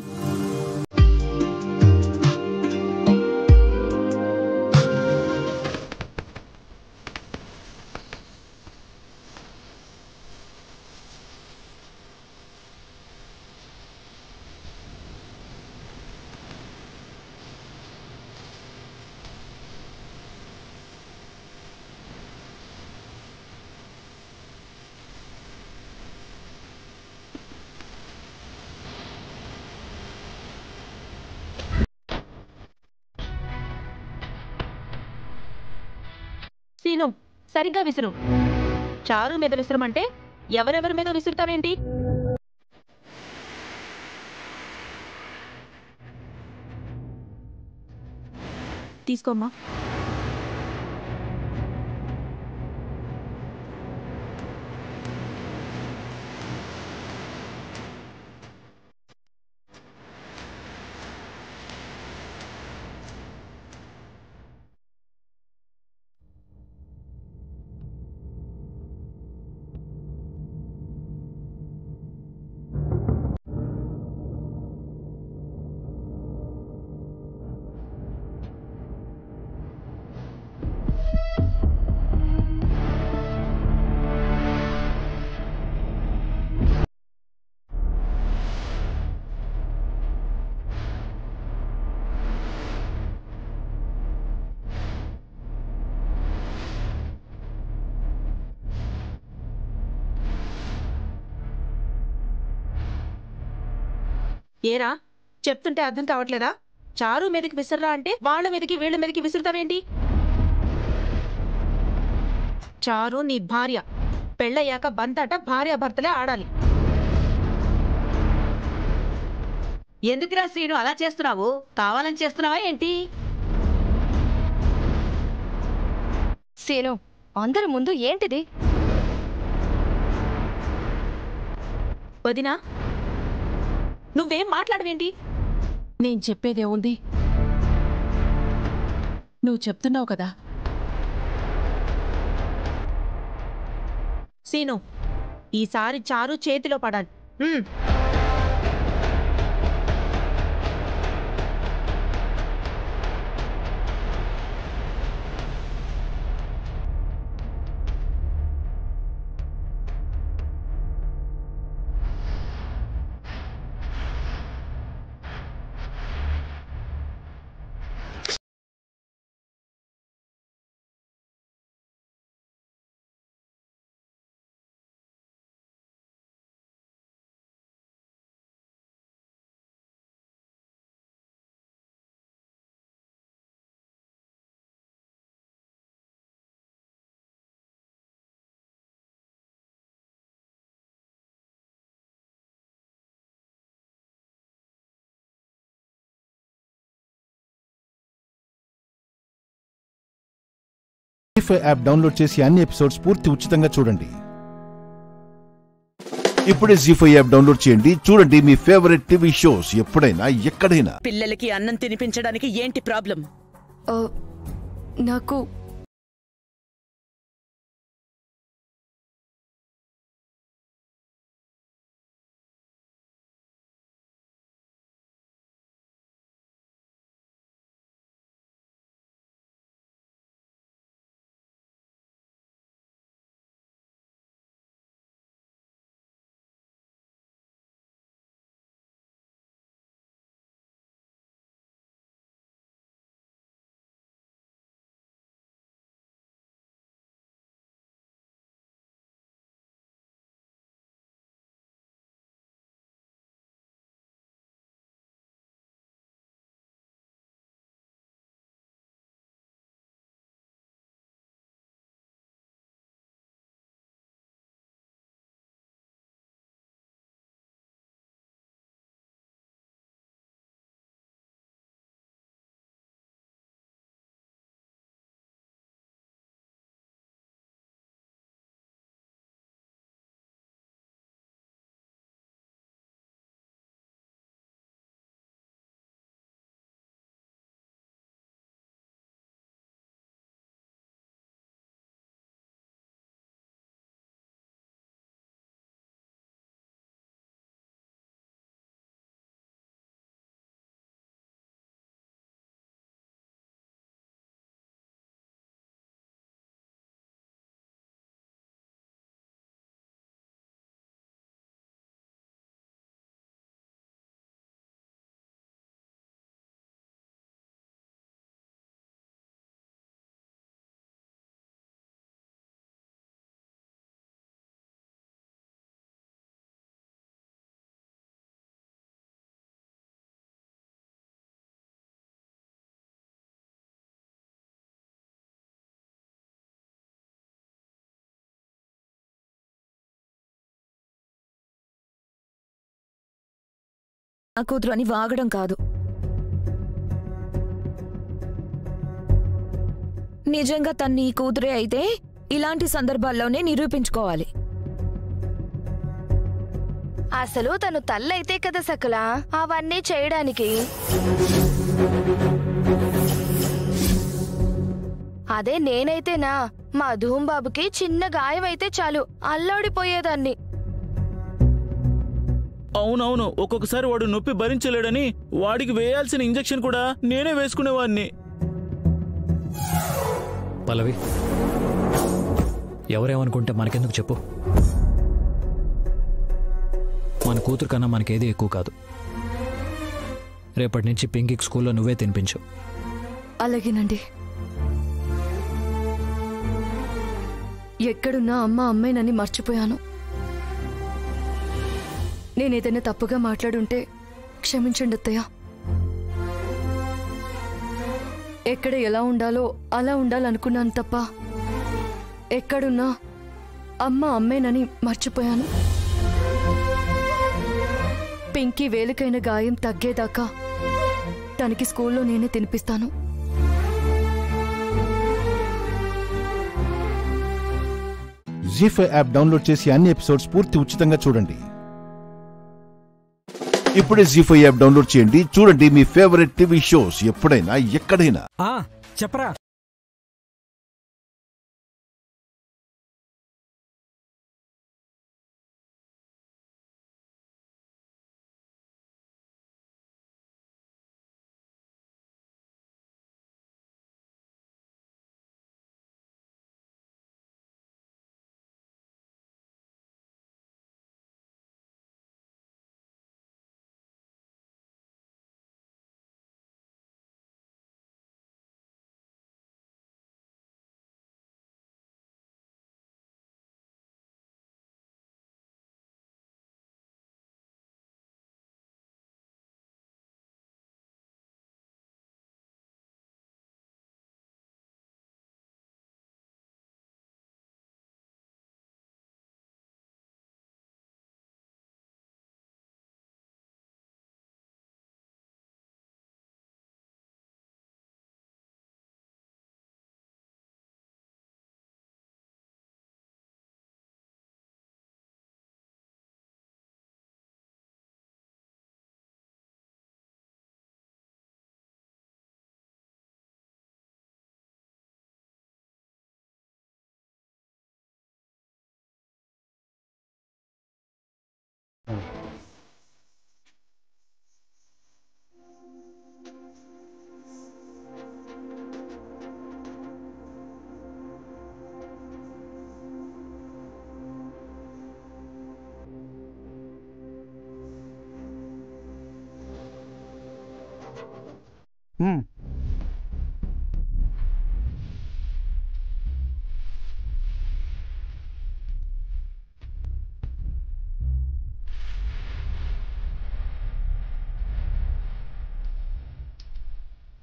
సీను సరిగ్గా విసురు. చారు మీద విసురమంటే ఎవరెవరి మీద విసురుతావేంటి? తీసుకోమ్మా. ఏరా చెప్తుంటే అర్థం కావట్లేదా? చారు మీదకి విసురురా అంటే వాళ్ళ మీదకి వీళ్ళ మీదకి విసురుతావేంటి? చారు నీ భార్య. పెళ్ళయ్యాక బంతాట భార్యాభర్తలే ఆడాలి. ఎందుకురా శ్రీను అలా చేస్తున్నావు? కావాలని చేస్తున్నావా ఏంటి? సీను, అందరి ముందు ఏంటిది? వదినా, నువ్వేం మాట్లాడవేంటి? నేను చెప్పేదేముంది? నువ్వు చెప్తున్నావు కదా. సీను, ఈసారి చారు చేతిలో పడాలి. జీ5 యాప్ డౌన్లోడ్ చేసి అన్ని ఎపిసోడ్స్ పూర్తి ఉచితంగా చూడండి. ఇప్పుడే జీ5 యాప్ డౌన్లోడ్ చేయండి. చూడండి మీ ఫేవరెట్ టీవీ షోస్ ఎప్పుడైనా ఎక్కడైనా. పిల్లలకి అన్నం తినిపించడానికి ఏంటి ప్రాబ్లం? నాకు నా కూతురు అని వాగడం కాదు, నిజంగా తను నీ కూతురే అయితే ఇలాంటి సందర్భాల్లోనే నిరూపించుకోవాలి. అసలు తను తల్లైతే కదా సకల అవన్నీ చేయడానికి. అదే నేనైతేనా మా ధూంబాబుకి చిన్న గాయమైతే చాలు అల్లాడిపోయేదాన్ని. అవునవును, ఒక్కొక్కసారి వాడు నొప్పి భరించలేడని వాడికి వేయాల్సిన ఇంజెక్షన్ కూడా నేనే వేసుకునేవాడిని. పల్లవి, ఎవరేమనుకుంటే మనకెందుకు చెప్పు. మన కూతురు కన్నా మనకేది ఎక్కువ కాదు. రేపటి నుంచి పింకీకి స్కూల్లో నువ్వే తినిపించు. అలాగేనండి. ఎక్కడున్నా అమ్మాయినని మర్చిపోయాను. నేనేదైనా తప్పుగా మాట్లాడుంటే క్షమించండి అత్తయ్య. ఎక్కడ ఎలా ఉండాలో అలా ఉండాలనుకున్నాను తప్ప ఎక్కడున్నా అమ్మేనని మర్చిపోయాను. పింకీ వేలికైన గాయం తగ్గేదాకా తనకి స్కూల్లో నేనే తినిపిస్తాను. జీ5 యాప్ డౌన్లోడ్ చేసి అన్ని ఎపిసోడ్స్ పూర్తి ఉచితంగా చూడండి. ఇప్పుడే జీ5 యాప్ డౌన్లోడ్ చేయండి. చూడండి మీ ఫేవరెట్ టీవీ షోస్ ఎప్పుడైనా ఎక్కడైనా. చెప్పరా.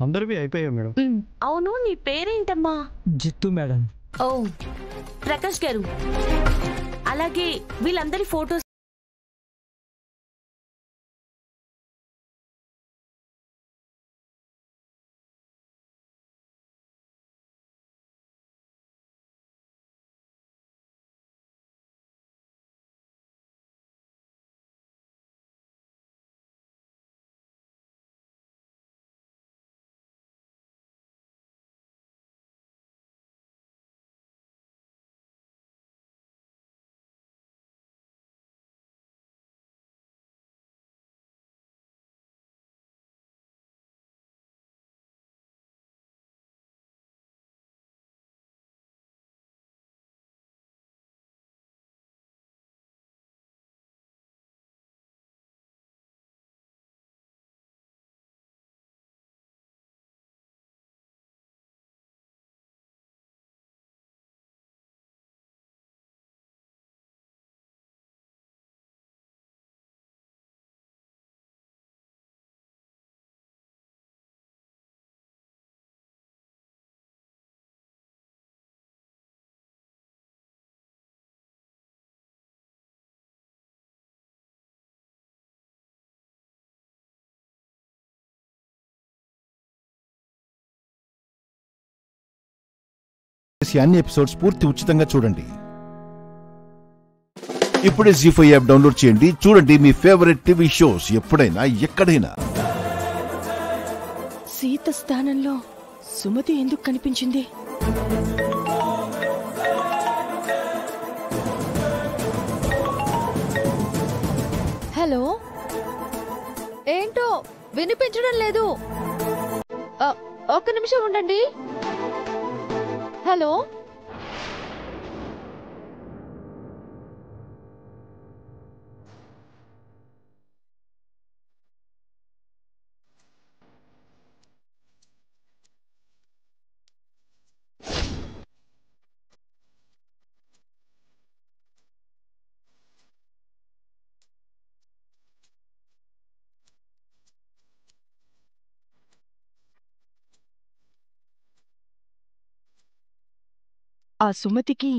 అందరివి అయిపోయాయి మేడం. అవును, నీ పేరేంటమ్మా? జిత్తు మేడం. ఓ ప్రకాష్ గారు, అలాగే వీళ్ళందరి ఫోటోస్ అన్ని ఎపిసోడ్స్ పూర్తి ఉచితంగా చూడండి. ఇప్పుడే జీ5 యాప్ డౌన్లోడ్ చేయండి. చూడండి మీ ఫేవరెట్ టీవీ షోస్ ఎప్పుడైనా ఎక్కడైనా. సీత స్థానంలో సుమతి ఎందుకు కనిపించింది? హలో, ఏంటో వినిపించడం లేదు. ఒక్క నిమిషం ఉండండి. హలో, ఆ సుమతికి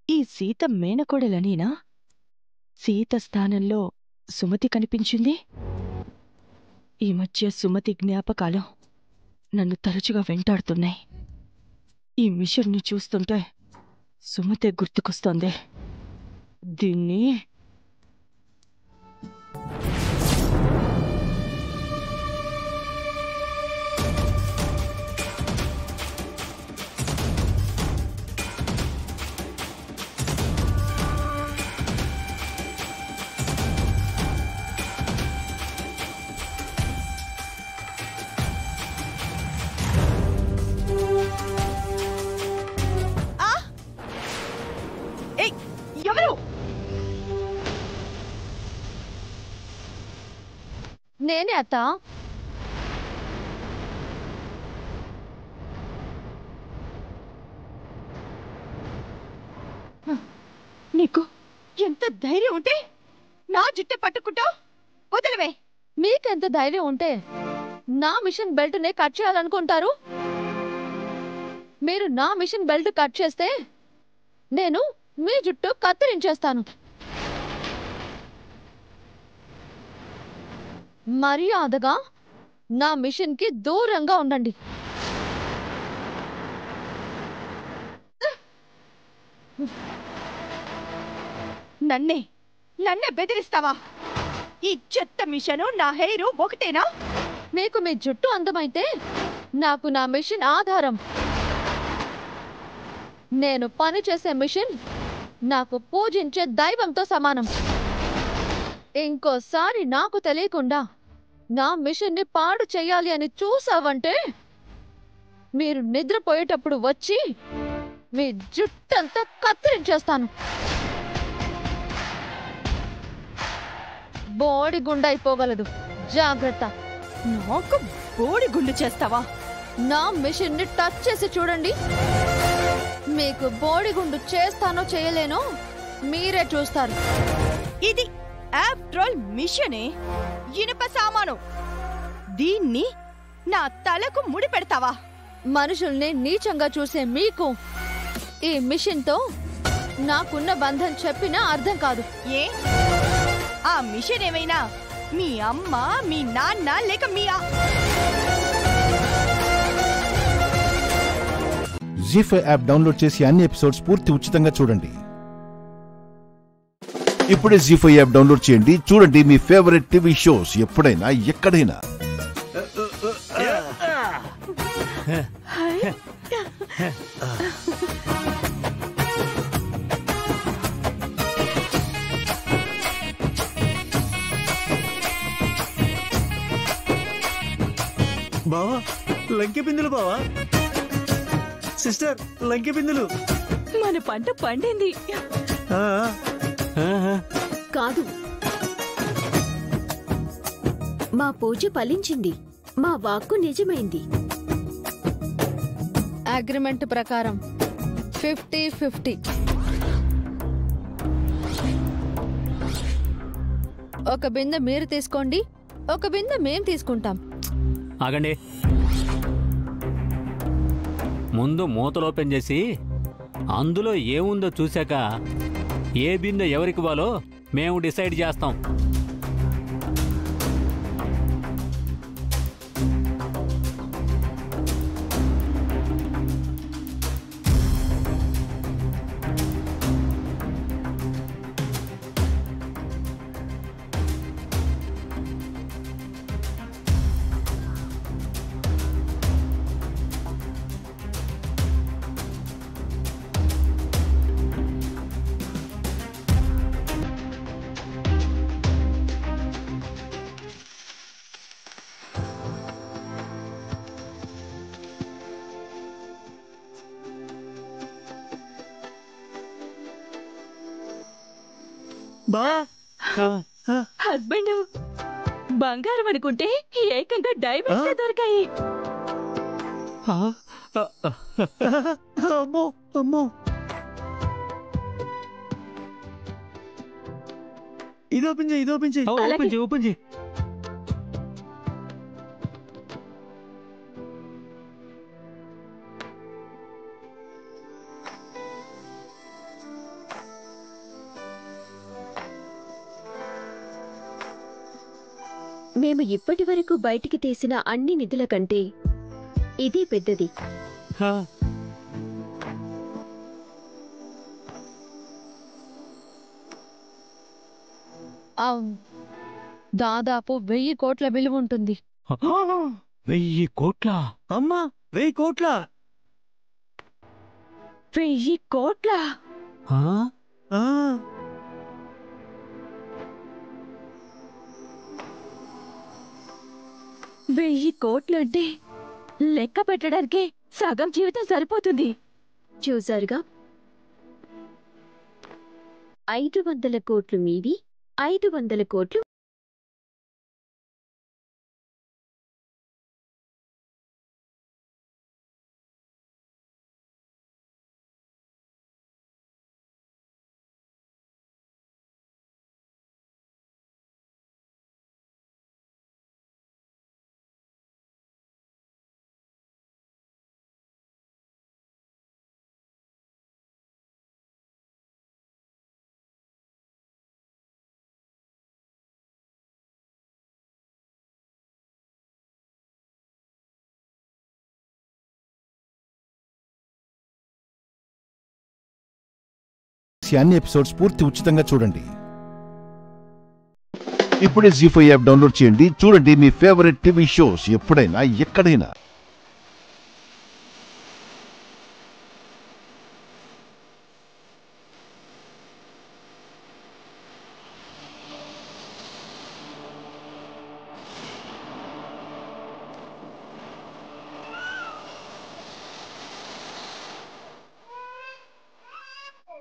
ఈ సీత మేనకోడలనేనా? సీత స్థానంలో సుమతి కనిపించింది. ఈ మధ్య సుమతి జ్ఞాపకాలు నన్ను తరచుగా వెంటాడుతున్నాయి. ఈ మిషన్ని చూస్తుంటే సుమతే గుర్తుకొస్తోంది. దీన్ని ఎవరు? నేనే అత్త. నీకు ఎంత ధైర్యం ఉంటే నా జుట్టే పట్టుకుంటావు? వదిలివే. మీకెంత ధైర్యం ఉంటే నా మిషన్ బెల్ట్ నే కట్ చేయాలనుకుంటారు? మీరు నా మిషన్ బెల్ట్ కట్ చేస్తే నేను మీ జుట్టు కత్తిరించేస్తాను. మర్యాదగా నా మిషన్ కి దూరంగా ఉండండి. నన్నే బెదిరిస్తావా? ఈ చెత్త మిషను నా హెయిర్ ఒకటేనా? మీకు మీ జుట్టు అందమైతే నాకు నా మిషన్ ఆధారం. నేను పని చేసే మిషన్ నాకు పూజించే దైవంతో సమానం. ఇంకోసారి నాకు తెలియకుండా నా మిషన్ని పాడు చేయాలి అని చూసావంటే మీరు నిద్రపోయేటప్పుడు వచ్చి మీ జుట్టంతా కత్తిరించేస్తాను. బోడిగుండు అయిపోగలదు. జాగ్రత్త. నాకు బోడిగుండు చేస్తావా? నా మిషన్ ని టచ్ చేసి చూడండి. మీకు బోడిగుండు చేస్తానో చేయలేనో మీరే చూస్తారు. ఇది ఆఫ్టర్ ఆల్ మిషనే, ఇనుప సామాను. దీన్ని నా తలకు ముడి పెడతావా? మనుషుల్ని నీచంగా చూసే మీకు ఈ మిషన్ తో నాకున్న బంధం చెప్పినా అర్థం కాదు. ఏ ఆ మిషన్ ఏమైనా మీ అమ్మ, మీ నాన్న లేక మీ జీ5 యాప్ డౌన్లోడ్ చేసి అన్ని ఎపిసోడ్స్ పూర్తి ఉచితంగా చూడండి. ఇప్పుడే జీ5 యాప్ డౌన్లోడ్ చేయండి. చూడండి మీ ఫేవరెట్ టీవీ షోస్ ఎప్పుడైనా ఎక్కడైనా. బావా లంకె బిందులు. బావా సిస్టర్ లంకె బిందులు. మన పంట పండింది. కాదు, మా పూజ ఫలించింది. మా వాక్కు నిజమైంది. అగ్రిమెంట్ ప్రకారం 50-50. ఒక బిందె మీరు తీసుకోండి, ఒక బిందె మేం తీసుకుంటాం. ఆగండి. ముందు మూతలు ఓపెన్ చేసి అందులో ఏముందో చూశాక ఏ బిందె ఎవరికి ఇవ్వాలో మేము డిసైడ్ చేస్తాం. హస్బెండ్ బంగారం అనుకుంటే ఏకంగా డైమండ్స్ దొరికాయి. అమ్మో అమ్మో, ఇది ఓపెన్ చేయి, ఇది ఓపెన్ చేయి. ఓపెన్ చేయి, ఓపెన్ చేయి. మేము ఇప్పటి వరకు బయటికి తీసిన అన్ని నిధుల కంటే ఇది పెద్దది. దాదాపు 1000 కోట్ల విలువ ఉంటుంది. 1000 కోట్ల? అమ్మా 1000 కోట్ల? 1000 కోట్ల? 1000 కోట్లంటే లెక్క పెట్టడానికి సగం జీవితం సరిపోతుంది. చూసారుగా, 500 కోట్లు మీవి, 500 కోట్లు అన్ని ఎపిసోడ్స్ పూర్తి ఉచితంగా చూడండి. ఇప్పుడే జీ5 యాప్ డౌన్లోడ్ చేయండి. చూడండి మీ ఫేవరెట్ టీవీ షోస్ ఎప్పుడైనా ఎక్కడైనా.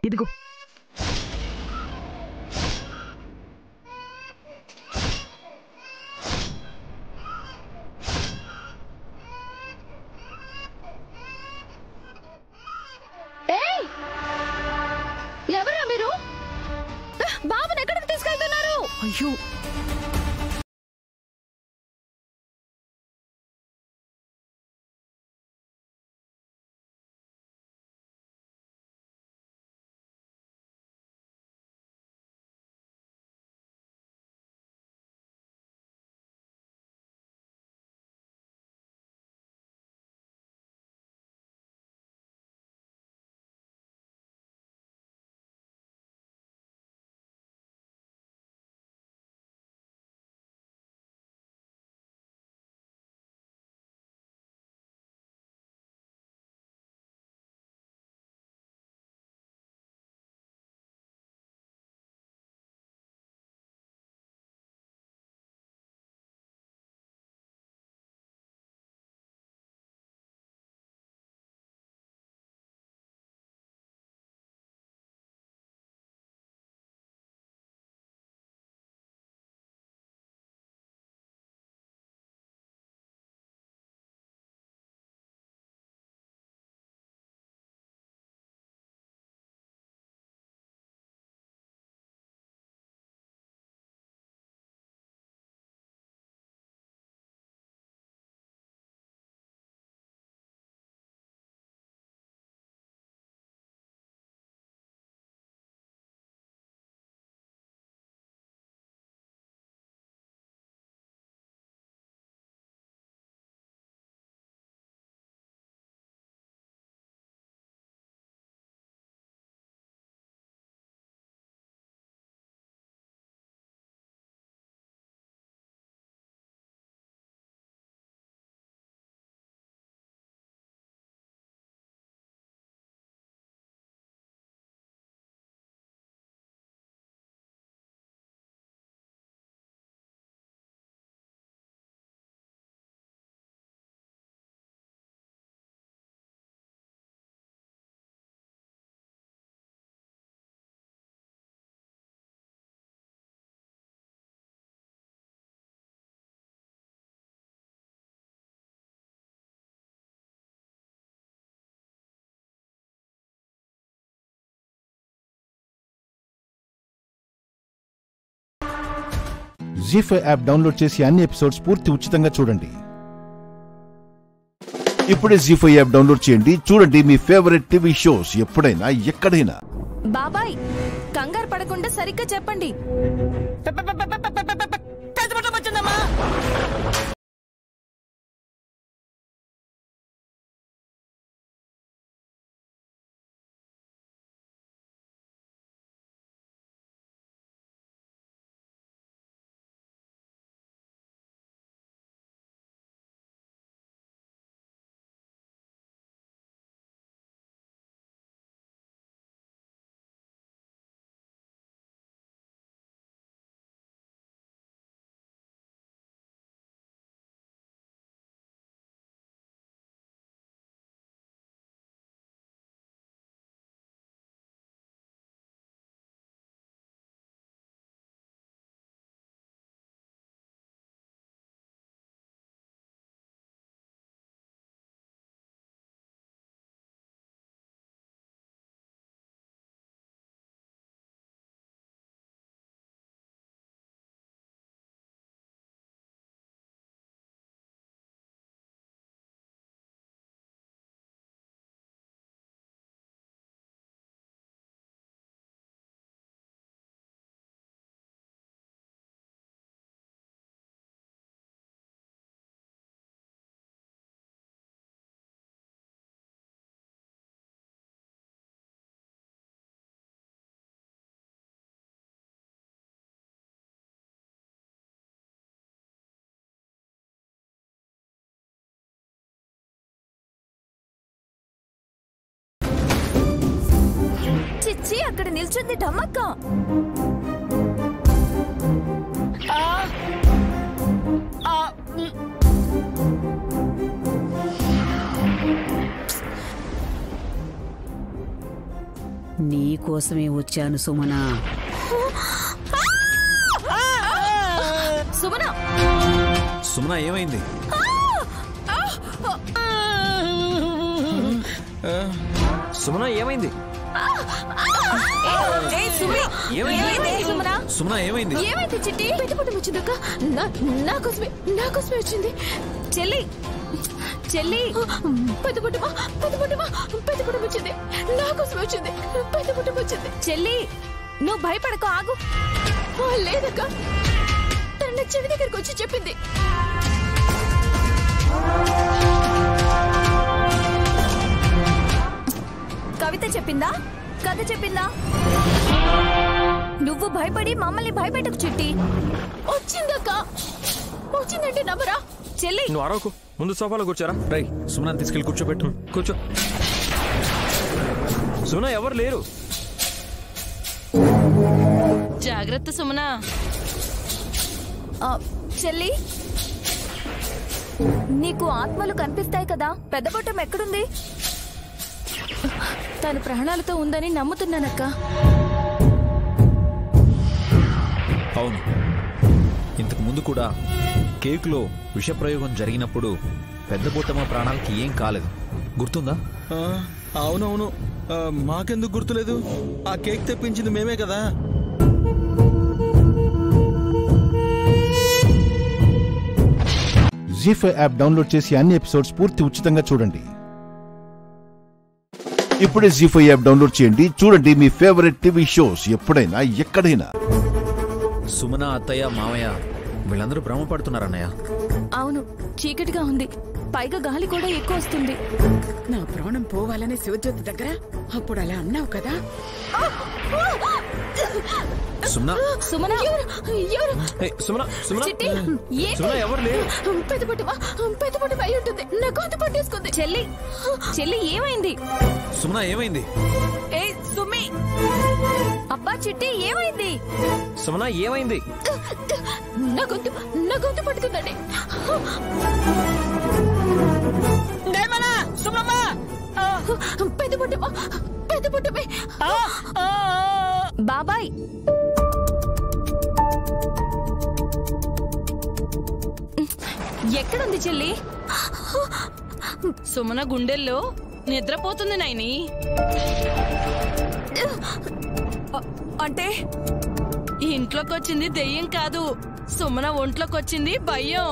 ఇదిగో ఎవరా మీరు? బాబుని ఎక్కడికి తీసుకెళ్తున్నారు? అయ్యో, జీ5 యాప్ డౌన్లోడ్ చేసి అన్ని ఎపిసోడ్స్ పూర్తి ఉచితంగా చూడండి. ఇప్పుడే జీ5 యాప్ డౌన్లోడ్ చేయండి. చూడండి మీ ఫేవరెట్ టీవీ షోస్ ఎప్పుడైనా ఎక్కడైనా. బాబాయ్, కంగారు పడకుండా సరిగ్గా చెప్పండి. చిచ్చి అక్కడ నిల్చుంది డమ్మక్క. నీకోసమే వచ్చాను సుమనా. సుమనా సుమనా ఏమైంది? సుమనా ఏమైంది? సుమనా ఏమైంది? ఏమైంది చిట్టి? పెద్దపూట వచ్చిందక్క. నాకోసమే వచ్చింది. చెల్లి చెల్లి పెద్దపూటమా వచ్చింది. నాకోసమే వచ్చింది. పెద్దపూటం వచ్చింది. చెల్లి నువ్వు భయపడకు, ఆగు. లేదక్క, తన చెవి దగ్గరకు వచ్చి చెప్పింది. కవిత చెప్పిందా? కథ చెప్పిందా? నువ్వు భయపడి మమ్మల్ని భయపెట్టకు చిట్టి. వచ్చిందక్క, వచ్చిందంటే నమ్మరా? చెల్లి నువ్వు అరవకు, ముందు సోఫాలో కూర్చోరా. రై సుమనాని తీసుకెళ్ళి కూర్చోబెట్టు. కూర్చో. సుమనా ఎవరు లేరు. జాగ్రత్త సుమనా. చెల్లి నీకు ఆత్మలు కనిపిస్తాయి కదా, పెద్దపొట్టం ఎక్కడుంది? తన ప్రాణాలతో ఉందని నమ్ముతున్నానక్క. అవును, ఇంతకు ముందు కూడా కేకులో విషప్రయోగం జరిగినప్పుడు పెద్దపూటమ్మ ప్రాణాలకి ఏం కాలేదు, గుర్తుందా? అవునవును, మాకెందుకు గుర్తులేదు? ఆ కేక్ తెప్పించింది మేమే కదా. జీ5 యాప్ డౌన్లోడ్ చేసి అన్ని ఎపిసోడ్స్ పూర్తి ఉచితంగా చూడండి. ఇప్పుడే జీ5 యాప్ డౌన్లోడ్ చేయండి, చూడండి మీ ఫేవరెట్ టీవీ షోస్ ఎప్పుడైనా ఎక్కడైనా. సుమన అత్తయ్య మామయ్య వీళ్ళందరూ భ్రమ పడుతున్నారన్నయ్య. అవును, చీకటిగా ఉంది, పైగా గాలి కూడా ఎక్కువ వస్తుంది. నా ప్రాణం పోవాలనే శివజ్యోతి దగ్గర అప్పుడు అలా అన్నావు కదా. సుమన సుమన సుమన ఎవరు లేరు. పెద్దపొట్టం అయి ఉంటుంది. నా గొంతు పట్టేసుకుంది. చెల్లి చెల్లి ఏమైంది? సుమన ఏమైంది? ఏ సుమి, అబ్బా చిట్టి ఏమైంది? సుమన ఏమైంది? నా గొంతు పట్టుకుందండి. పెద్దపొట్టమే. బాబాయ్ ఎక్కడుంది చెల్లి? సుమన గుండెల్లో నిద్రపోతుంది నాయని. అంటే ఇంట్లోకి వచ్చింది దెయ్యం కాదు, సుమన ఒంట్లోకి వచ్చింది భయం.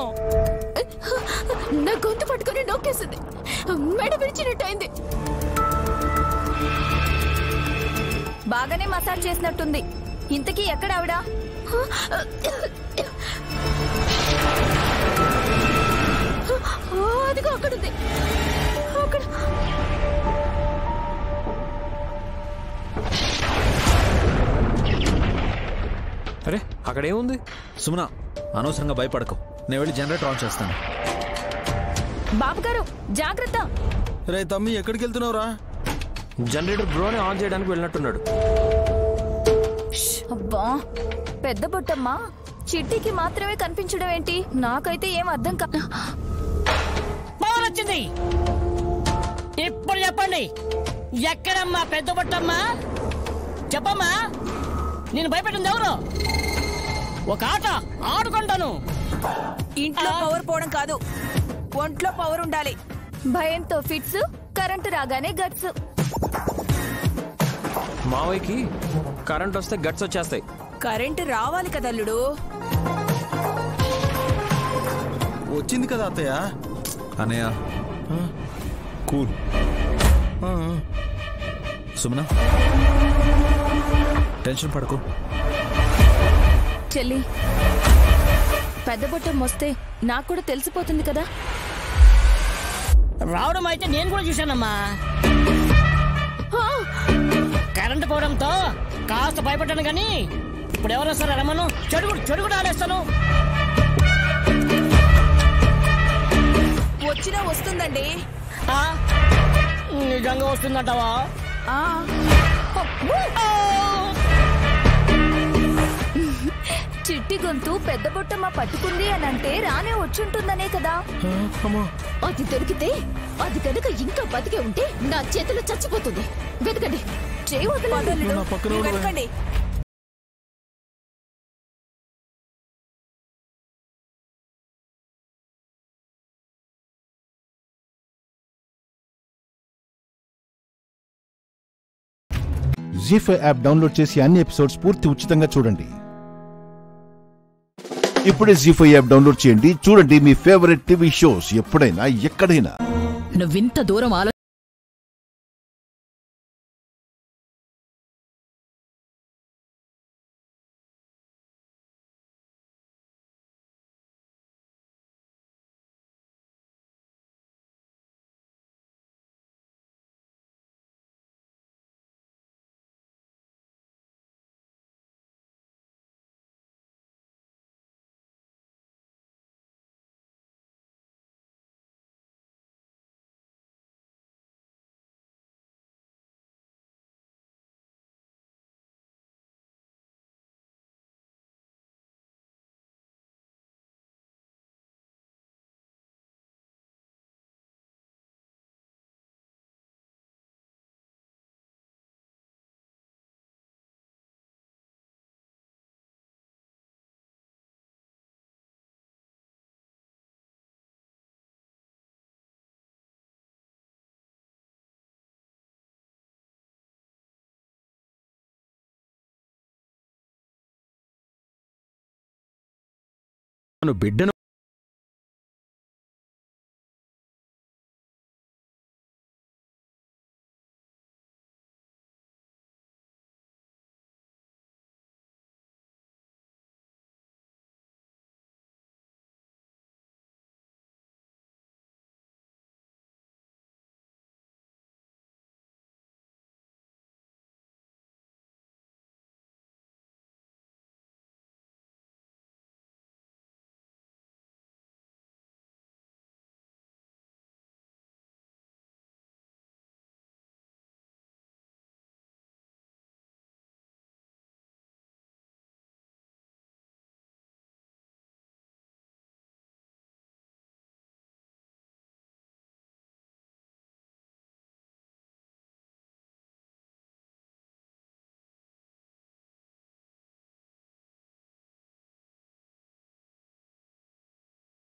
నా గొంతు పట్టుకుని నొక్కేసింది, మెడ విరిచినట్టయింది. బాగానే మసాజ్ చేసినట్టుంది. ఇంతకీ ఎక్కడ ఆవిడ? అదిగో అక్కడుంది. అక్కడ అరే అక్కడేముంది? సుమన అనవసరంగా భయపడకు, నేను వెళ్ళి జనరేటర్ ఆన్ చేస్తాను. బాబు గారు జాగ్రత్త. రే తమ్మి ఎక్కడికి వెళ్తున్నావురా? జనరేటర్ బ్రోనే ఆన్ చేయడానికి వెళ్ళినట్టున్నాడు. అబ్బా పెద్ద బొట్టమ్మ చిట్టికి మాత్రమే కనిపించడం ఏంటి? నాకైతే ఏం అర్థం పవర్ వచ్చింది. ఇప్పుడు చెప్పండి, ఎక్కడమ్మా పెద్ద బొట్టమ్మా? చెప్పమ్మా, నేను భయపెట్టింది ఎవరు? ఒక ఆట ఆడుకుంటాను. ఇంట్లో పవర్ పోవడం కాదు, ఒంట్లో పవర్ ఉండాలి. భయంతో ఫిట్స్, కరెంటు రాగానే గట్స్. మావయ్యకి కరెంట్ వస్తే గట్స్ వచ్చేస్తాయి. కరెంటు రావాలి కదల్లుడు. వచ్చింది కదా అత్తయ్య. అనయ్య కూల్. సుమన టెన్షన్ పడకు. చెల్లి, పెద్ద బొట్టం వస్తే నాకు కూడా తెలిసిపోతుంది కదా. రావడం అయితే నేను కూడా చూశానమ్మా. కరెంటు పోవడంతో కాస్త భయపడ్డాను కానీ ఇప్పుడు ఎవరు వస్తారా రమ్మను. చెడుగుడు ఆడేస్తాను. వచ్చినా వస్తుందండి. నిజంగా వస్తుందంటావా? చిట్టి గొంతు పెద్ద బొట్టమ్మ పట్టుకుంది అనంటే రానే వచ్చుంటుందనే కదా. అది దొరికితే అది కనుక ఇంకా బతికే ఉంటే నా చేతిలో చచ్చిపోతుంది. వెతకండి, చేయి వదలండి. జీ5 యాప్ డౌన్లోడ్ చేసి అన్ని ఎపిసోడ్స్ పూర్తి ఉచితంగా చూడండి. ఇప్పుడే జీ5 యాప్ డౌన్లోడ్ చేయండి, చూడండి మీ ఫేవరెట్ టీవీ షోస్ ఎప్పుడైనా ఎక్కడైనా. నువ్వింత దూరం బిడ్డను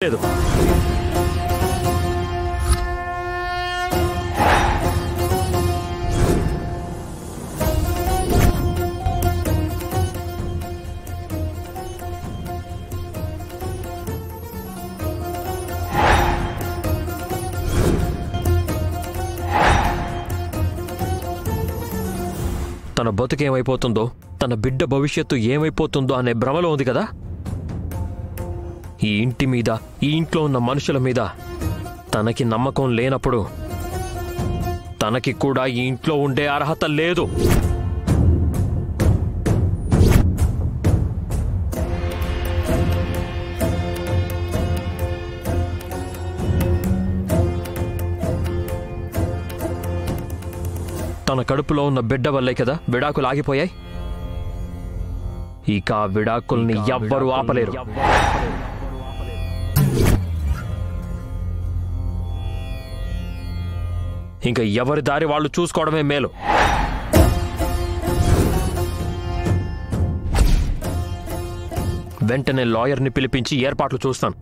లేదు. తన బతుకేమైపోతుందో, తన బిడ్డ భవిష్యత్తు ఏమైపోతుందో అనే భ్రమలో ఉంది కదా. ఈ ఇంటి మీద, ఈ ఇంట్లో ఉన్న మనుషుల మీద తనకి నమ్మకం లేనప్పుడు తనకి కూడా ఈ ఇంట్లో ఉండే అర్హత లేదు. తన కడుపులో ఉన్న బిడ్డ వల్లే కదా విడాకులు ఆగిపోయాయి. ఇక ఆ విడాకుల్ని ఎవ్వరూ ఆపలేరు. ఇంకా ఎవరి దారి వాళ్ళు చూసుకోవడమే మేలు. వెంటనే లాయర్ని పిలిపించి ఏర్పాట్లు చూస్తాను.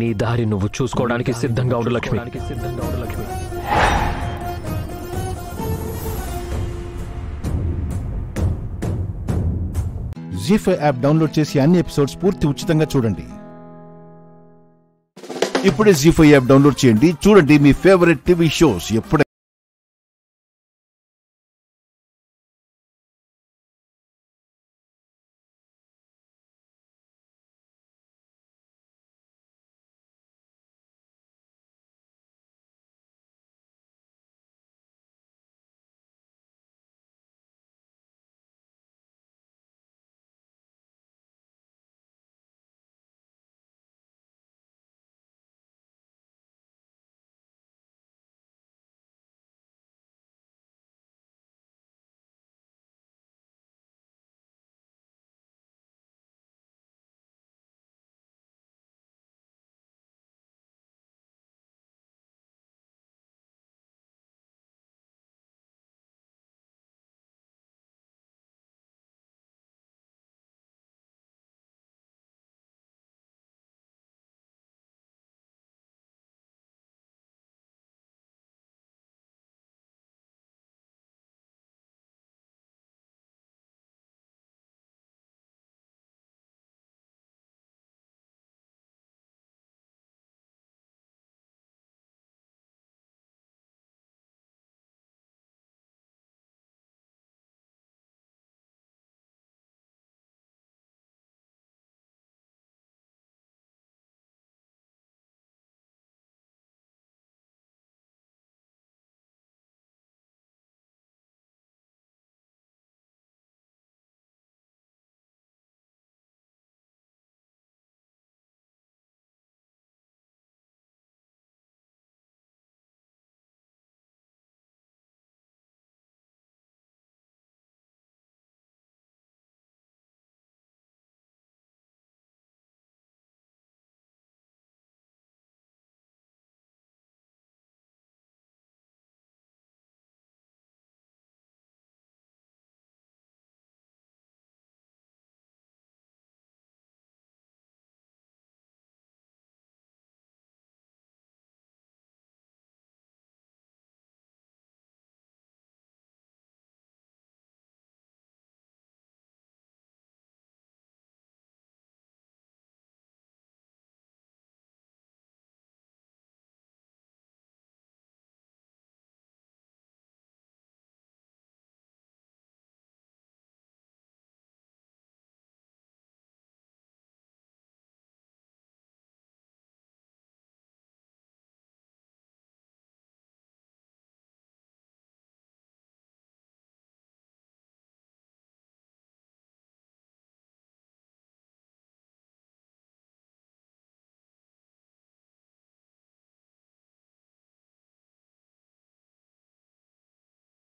నీ దారి నువ్వు చూసుకోవడానికి సిద్ధంగా ఉండు లక్ష్మి. జీ5 యాప్ డౌన్లోడ్ చేసి అన్ని ఎపిసోడ్స్ పూర్తి ఉచితంగా చూడండి. ఇప్పుడే జీ5 యాప్ డౌన్లోడ్ చేయండి. చూడండి మీ ఫేవరెట్ టీవీ షోస్ ఎప్పుడైనా.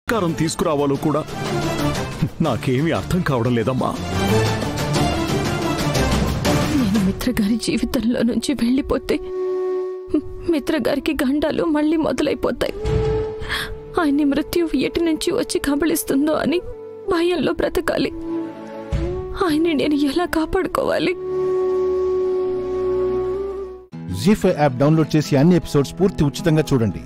కారం తీసుకురావాలో కూడా నాకేమీ అర్థం కావడం లేదమ్మా. నేను మిత్రగారి జీవితంలో నుంచి వెళ్ళిపోతే మిత్రగారికి గండాలు మళ్ళీ మొదలైపోతాయి. ఆయన్ని మృత్యువు ఎటు నుంచి వచ్చి కబళిస్తుందో అని భయంలో బ్రతకాలి. ఆయన్ని నేను ఎలా కాపాడుకోవాలి? జీ5 యాప్ డౌన్లోడ్ చేసి అన్ని ఎపిసోడ్స్ పూర్తి ఉచితంగా చూడండి.